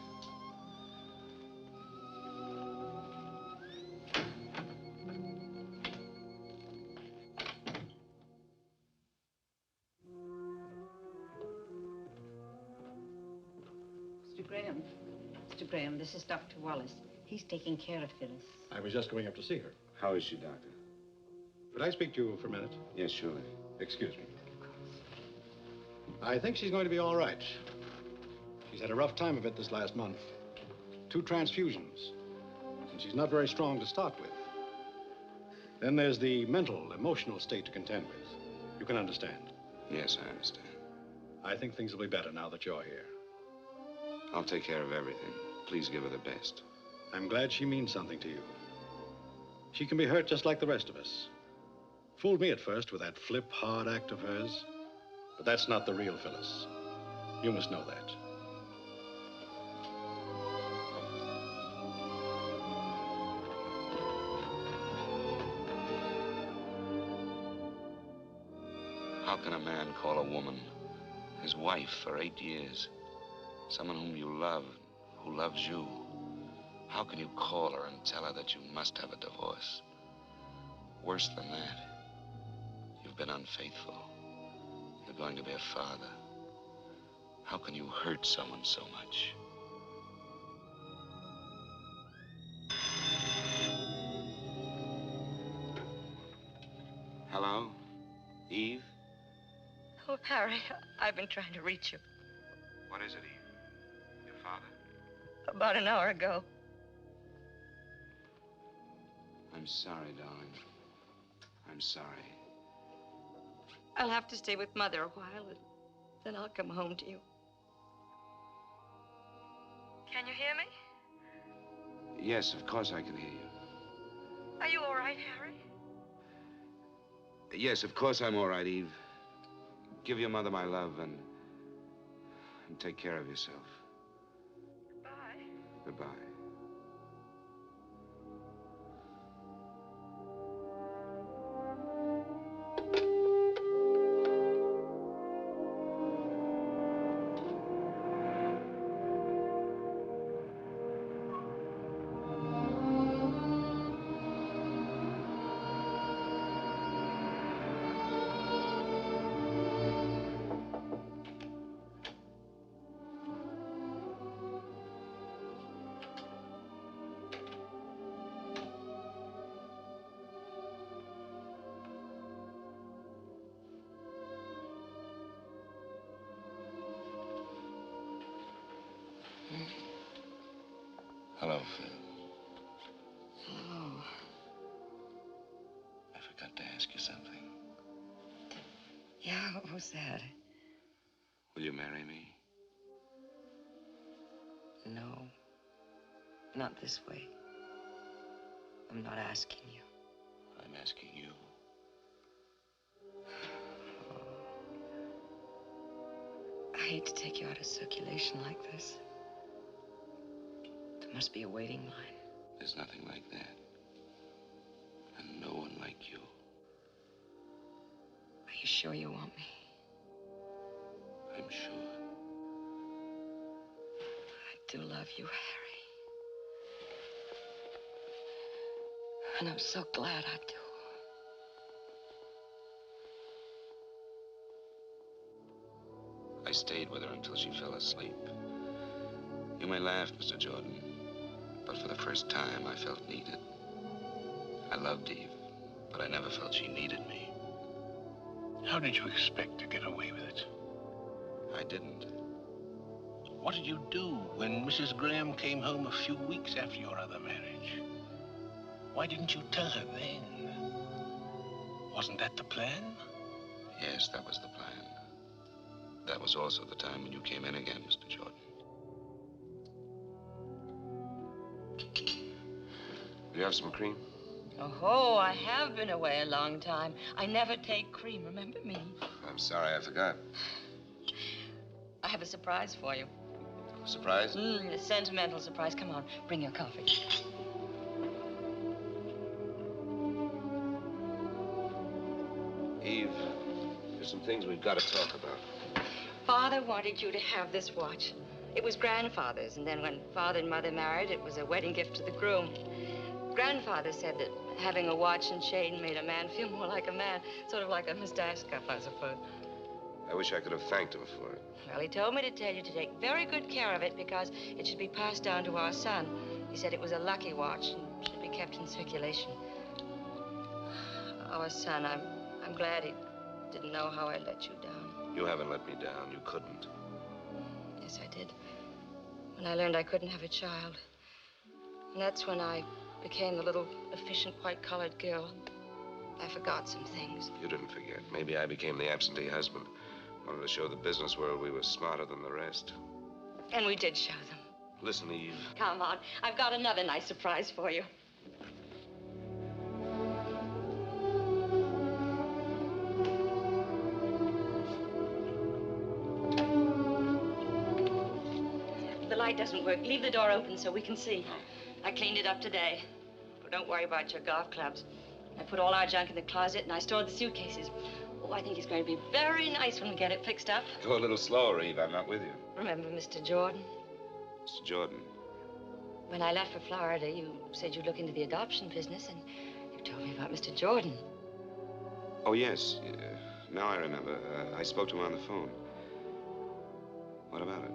Mr. Graham, this is Dr. Wallace. He's taking care of Phyllis. I was just going up to see her. How is she, Doctor? Could I speak to you for a minute? Yes, surely. Excuse me. I think she's going to be all right. She's had a rough time of it this last month. 2 transfusions. And she's not very strong to start with. Then there's the mental, emotional state to contend with. You can understand. Yes, I understand. I think things will be better now that you're here. I'll take care of everything. Please give her the best. I'm glad she means something to you. She can be hurt just like the rest of us. Fooled me at first with that flip, hard act of hers. But that's not the real Phyllis. You must know that. How can a man call a woman his wife for 8 years? Someone whom you love, who loves you. How can you call her and tell her that you must have a divorce? Worse than that, you've been unfaithful. You're going to be a father. How can you hurt someone so much? Hello? Eve? Oh, Harry, I've been trying to reach you. What is it, Eve? Your father? About an hour ago. I'm sorry, darling. I'm sorry. I'll have to stay with Mother a while, and then I'll come home to you. Can you hear me? Yes, of course I can hear you. Are you all right, Harry? Yes, of course I'm all right, Eve. Give your mother my love and take care of yourself. Goodbye. Goodbye. Hello, Phil. Hello. I forgot to ask you something. Yeah, what was that? Will you marry me? No. Not this way. I'm not asking you. I'm asking you. I hate to take you out of circulation like this. There must be a waiting line. There's nothing like that. And no one like you. Are you sure you want me? I'm sure. I do love you, Harry. And I'm so glad I do. I stayed with her until she fell asleep. You may laugh, Mr. Jordan, but for the first time, I felt needed. I loved Eve, but I never felt she needed me. How did you expect to get away with it? I didn't. What did you do when Mrs. Graham came home a few weeks after your other marriage? Why didn't you tell her then? Wasn't that the plan? Yes, that was the plan. That was also the time when you came in again, Mr. Jordan. Do you have some cream? Oh, I have been away a long time. I never take cream, remember me? I'm sorry, I forgot. I have a surprise for you. Surprise? A sentimental surprise. Come on, bring your coffee. Eve, there's some things we've got to talk about. Father wanted you to have this watch. It was grandfather's, and then when Father and Mother married, it was a wedding gift to the groom. Grandfather said that having a watch and chain made a man feel more like a man, sort of like a mustache cuff, I suppose. I wish I could have thanked him for it. Well, he told me to tell you to take very good care of it because it should be passed down to our son. He said it was a lucky watch and should be kept in circulation. Our son, I'm glad he didn't know how I let you down. You haven't let me down. You couldn't. Yes, I did. When I learned I couldn't have a child. And that's when I became the little efficient white-collared girl. I forgot some things. You didn't forget. Maybe I became the absentee husband. Wanted to show the business world we were smarter than the rest. And we did show them. Listen, Eve. Come on. I've got another nice surprise for you. The light doesn't work. Leave the door open so we can see. I cleaned it up today. But don't worry about your golf clubs. I put all our junk in the closet and I stored the suitcases. Oh, I think it's going to be very nice when we get it fixed up. Go a little slower, Eve. I'm not with you. Remember Mr. Jordan? Mr. Jordan. When I left for Florida, you said you'd look into the adoption business, and you told me about Mr. Jordan. Oh, yes. Now I remember. I spoke to him on the phone. What about it?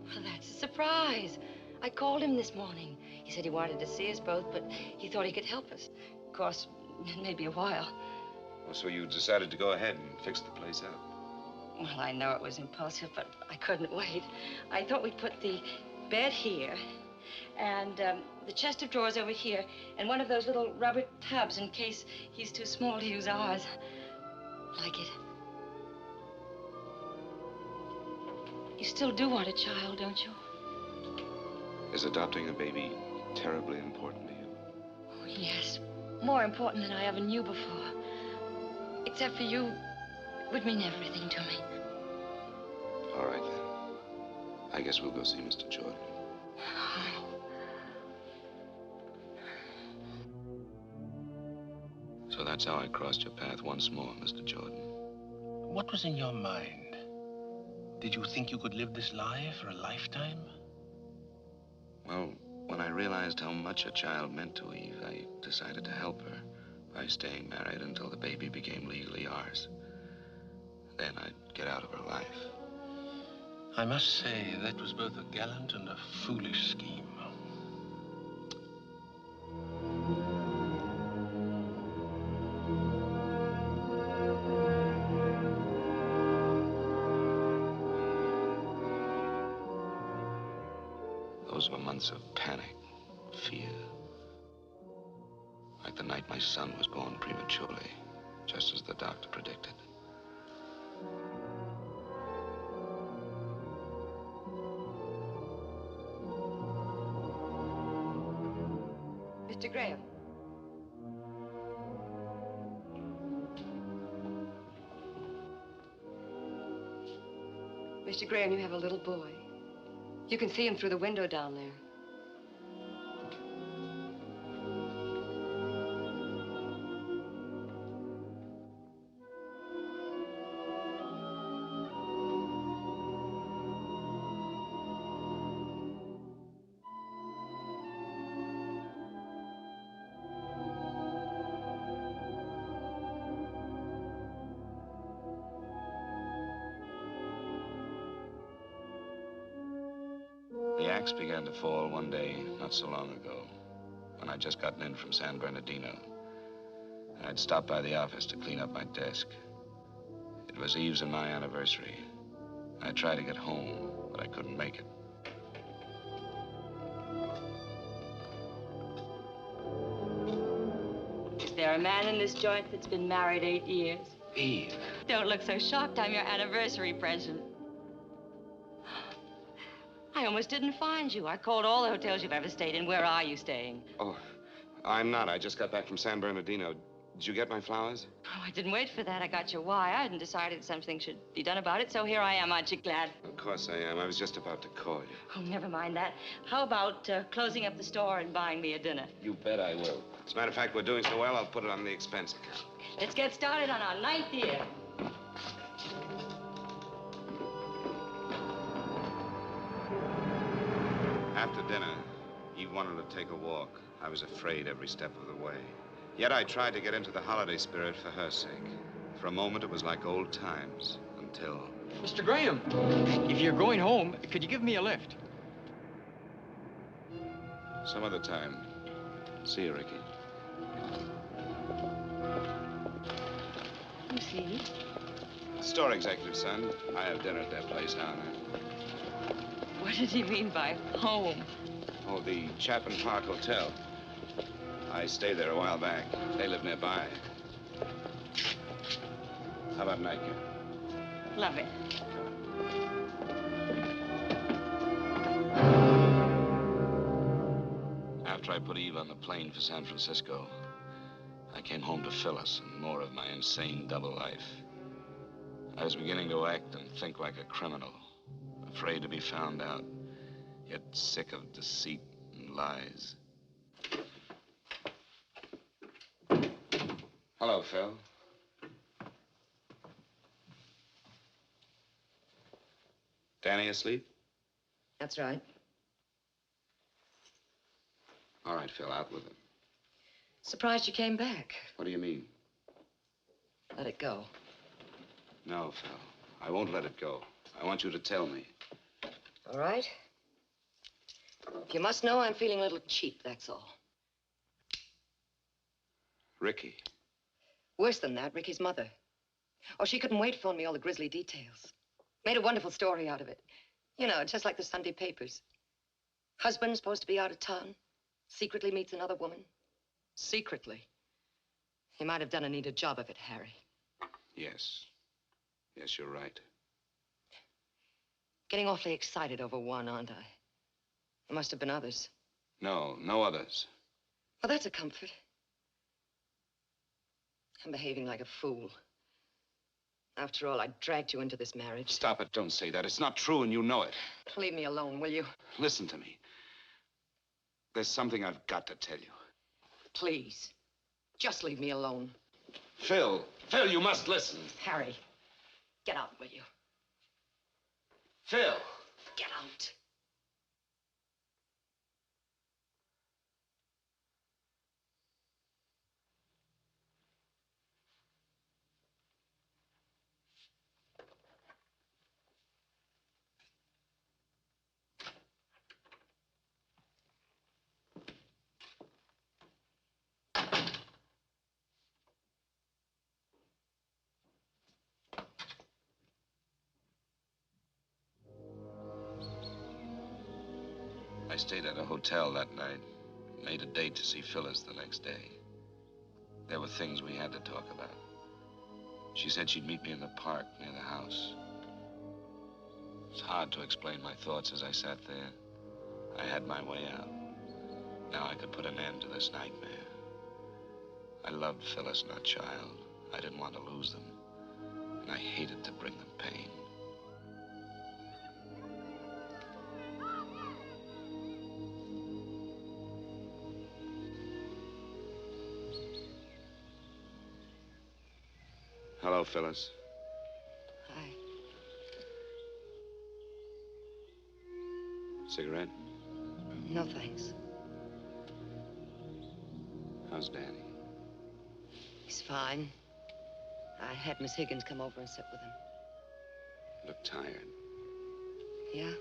Well, that's a surprise. I called him this morning. He said he wanted to see us both, but he thought he could help us. Of course, it may be a while. Well, so you decided to go ahead and fix the place up? Well, I know it was impulsive, but I couldn't wait. I thought we'd put the bed here, and the chest of drawers over here, and one of those little rubber tubs in case he's too small to use ours. Like it? You still do want a child, don't you? Is adopting a baby terribly important to you? Oh, yes. More important than I ever knew before. It's except for you, would mean everything to me. All right, then. I guess we'll go see Mr. Jordan. So that's how I crossed your path once more, Mr. Jordan. What was in your mind? Did you think you could live this life for a lifetime? Well, when I realized how much a child meant to Eve, I decided to help her by staying married until the baby became legally ours. Then I'd get out of her life. I must say, that was both a gallant and a foolish scheme. Those were months of panic, fear. Like the night my son was born prematurely, just as the doctor predicted. Mr. Graham. Mr. Graham, you have a little boy. You can see him through the window down there. The axe began to fall one day not so long ago, when I'd just gotten in from San Bernardino. And I'd stopped by the office to clean up my desk. It was Eve's and my anniversary. I tried to get home, but I couldn't make it. Is there a man in this joint that's been married 8 years? Eve. Don't look so shocked. I'm your anniversary present. I almost didn't find you. I called all the hotels you've ever stayed in. Where are you staying? Oh, I'm not. I just got back from San Bernardino. Did you get my flowers? Oh, I didn't wait for that. I got your wire and decided something should be done about it, so here I am. Aren't you glad? Of course I am. I was just about to call you. Oh, never mind that. How about closing up the store and buying me a dinner? You bet I will. As a matter of fact, we're doing so well, I'll put it on the expense account. Let's get started on our 9th year. After dinner, Eve wanted to take a walk. I was afraid every step of the way. Yet I tried to get into the holiday spirit for her sake. For a moment, it was like old times, until... Mr. Graham, if you're going home, could you give me a lift? Some other time. See you, Ricky. You see? Store executive, son. I have dinner at that place down there. What does he mean by home? Oh, the Chapin Park Hotel. I stayed there a while back. They live nearby. How about nightcap? Love it. After I put Eve on the plane for San Francisco, I came home to Phyllis and more of my insane double life. I was beginning to act and think like a criminal, afraid to be found out, yet sick of deceit and lies. Hello, Phil. Danny asleep? That's right. All right, Phil, out with it. Surprised you came back. What do you mean? Let it go. No, Phil. I won't let it go. I want you to tell me. All right. You must know I'm feeling a little cheap, that's all. Ricky. Worse than that, Ricky's mother. Oh, she couldn't wait to phone me all the grisly details. Made a wonderful story out of it. You know, just like the Sunday papers. Husband's supposed to be out of town. Secretly meets another woman. Secretly. He might have done a neater job of it, Harry. Yes. Yes, you're right. Getting awfully excited over one, aren't I? There must have been others. No, no others. Well, that's a comfort. I'm behaving like a fool. After all, I dragged you into this marriage. Stop it. Don't say that. It's not true, and you know it. Leave me alone, will you? Listen to me. There's something I've got to tell you. Please. Just leave me alone. Phil, you must listen. Harry, get out, will you? Phil. Get out. I stayed at a hotel that night. Made a date to see Phyllis the next day. There were things we had to talk about. She said she'd meet me in the park near the house. It's hard to explain my thoughts as I sat there. I had my way out. Now I could put an end to this nightmare. I loved Phyllis and our child. I didn't want to lose them. And I hated to bring them pain. Hello, Phyllis. Hi. Cigarette? No, thanks. How's Danny? He's fine. I had Miss Higgins come over and sit with him. Look tired. Yeah?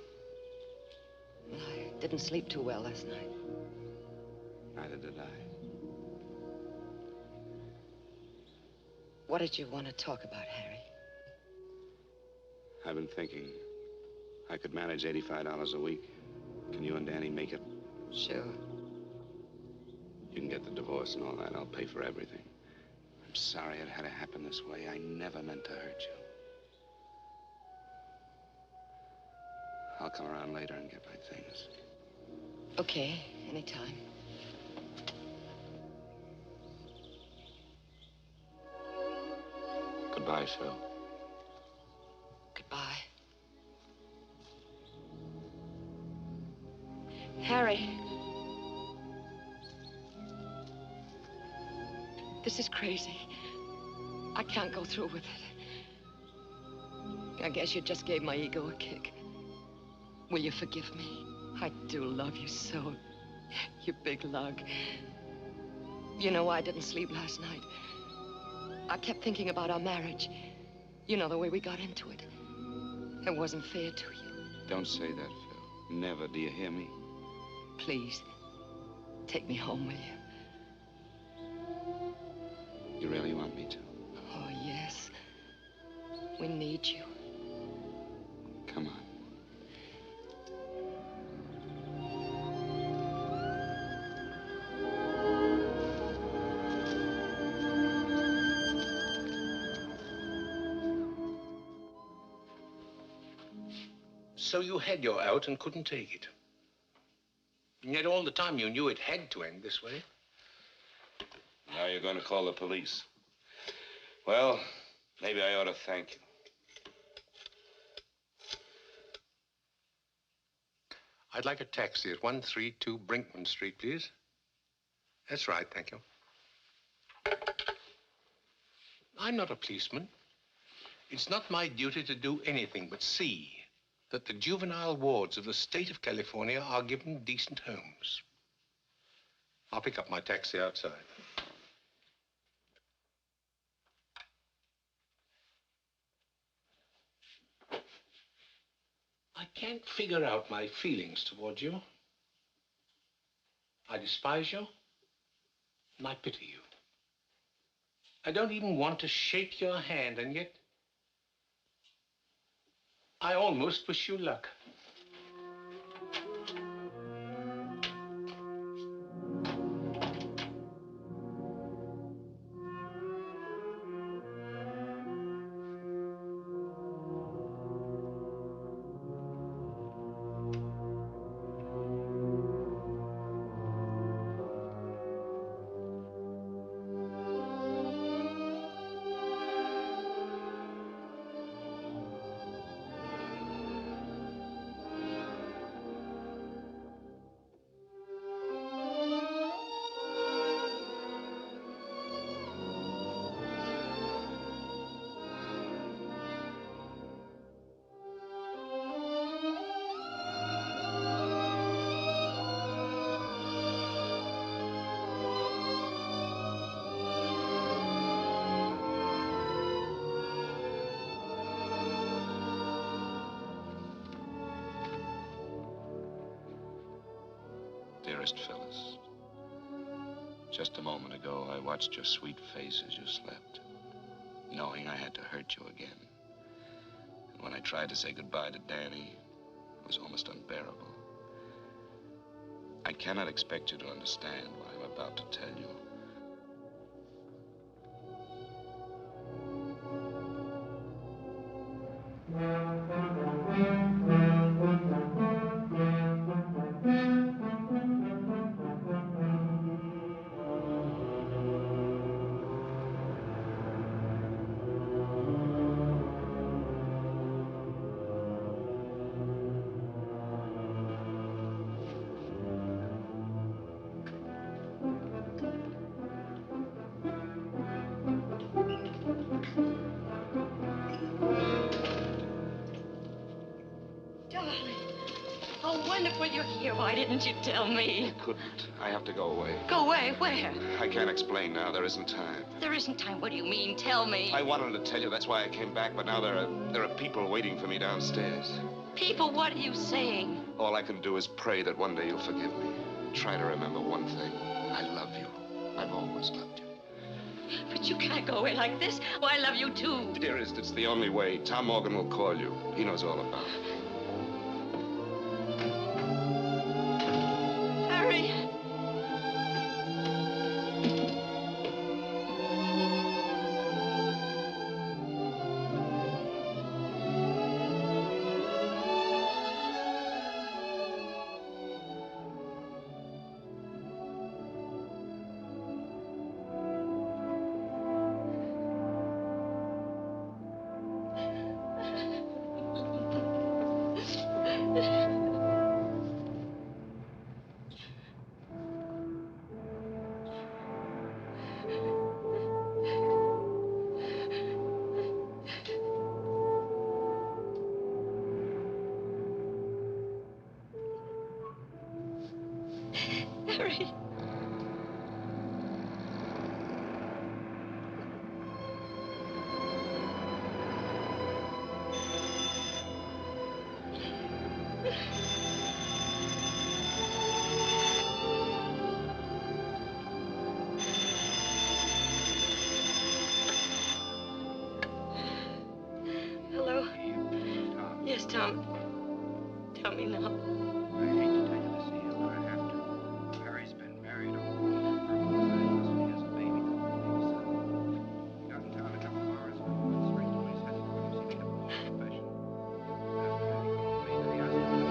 Well, I didn't sleep too well last night. Neither did I. What did you want to talk about, Harry? I've been thinking I could manage $85 a week. Can you and Danny make it? Sure. You can get the divorce and all that. I'll pay for everything. I'm sorry it had to happen this way. I never meant to hurt you. I'll come around later and get my things. Okay, anytime. Goodbye, Phil. Goodbye. Harry. This is crazy. I can't go through with it. I guess you just gave my ego a kick. Will you forgive me? I do love you so. You big lug. You know why I didn't sleep last night? I kept thinking about our marriage. You know, the way we got into it. It wasn't fair to you. Don't say that, Phil. Never. Do you hear me? Please, take me home, will you? You really want me to? Oh, yes. We need you. Come on. So you had your out and couldn't take it. And yet all the time you knew it had to end this way. Now you're going to call the police. Well, maybe I ought to thank you. I'd like a taxi at 132 Brinkman Street, please. That's right, thank you. I'm not a policeman. It's not my duty to do anything but see that the juvenile wards of the state of California are given decent homes. I'll pick up my taxi outside. I can't figure out my feelings toward you. I despise you, and I pity you. I don't even want to shake your hand, and yet I almost wish you luck. dearest Phyllis. Just a moment ago, I watched your sweet face as you slept, knowing I had to hurt you again. And when I tried to say goodbye to Danny, it was almost unbearable. I cannot expect you to understand what I'm about to tell you. Oh, wonderful you're here. Why didn't you tell me? I couldn't. I have to go away. Go away? Where? I can't explain now. There isn't time. There isn't time. What do you mean? Tell me. I wanted to tell you. That's why I came back. But now there are people waiting for me downstairs. People, what are you saying? All I can do is pray that one day you'll forgive me. Try to remember one thing. I love you. I've always loved you. But you can't go away like this. Oh, I love you, too. Dearest, it's the only way. Tom Morgan will call you. He knows all about it. Harry. Harry. Hello? Yes, Tom. Tell me now. I hate to tell you this, Ian, but I have to. Harry's been married over he has a baby. He got in town a couple of hours ago. Went straight to his headquarters. He made a full confession. After that, he called me and he asked me.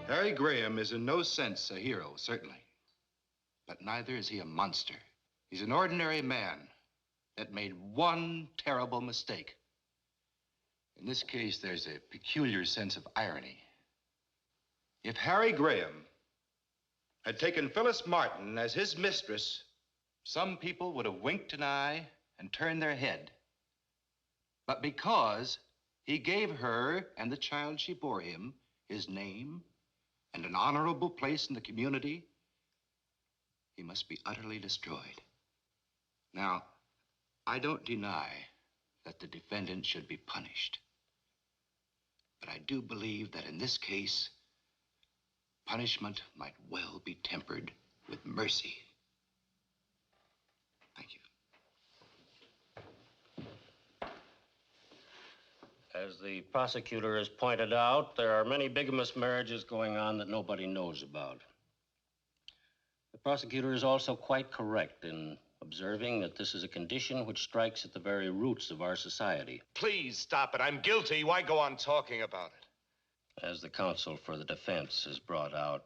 Harry Graham is in no sense a hero, certainly. But neither is he a monster. He's an ordinary man that made one terrible mistake. In this case, there's a peculiar sense of irony. If Harry Graham had taken Phyllis Martin as his mistress, some people would have winked an eye and turned their head. But because he gave her and the child she bore him his name and an honorable place in the community, he must be utterly destroyed. Now, I don't deny that the defendant should be punished. But I do believe that in this case, punishment might well be tempered with mercy. Thank you. As the prosecutor has pointed out, there are many bigamous marriages going on that nobody knows about. The prosecutor is also quite correct in observing that this is a condition which strikes at the very roots of our society. Please stop it. I'm guilty. Why go on talking about it? As the counsel for the defense has brought out,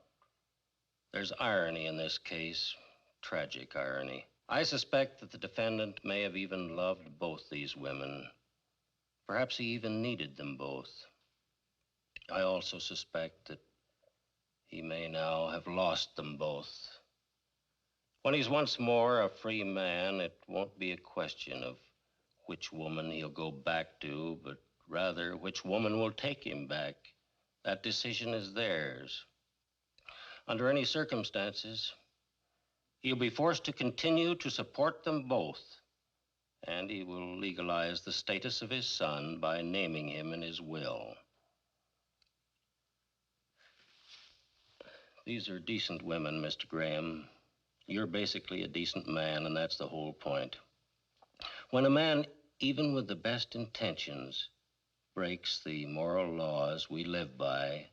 there's irony in this case, tragic irony. I suspect that the defendant may have even loved both these women. Perhaps he even needed them both. I also suspect that he may now have lost them both. When he's once more a free man, it won't be a question of which woman he'll go back to, but rather which woman will take him back. That decision is theirs. Under any circumstances, he'll be forced to continue to support them both, and he will legalize the status of his son by naming him in his will. These are decent women, Mr. Graham. You're basically a decent man, and that's the whole point. When a man, even with the best intentions, breaks the moral laws we live by,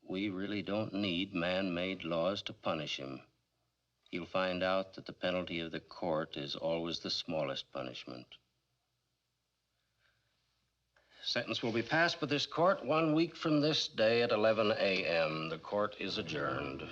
we really don't need man-made laws to punish him. You'll find out that the penalty of the court is always the smallest punishment. Sentence will be passed by this court 1 week from this day at 11 a.m. The court is adjourned.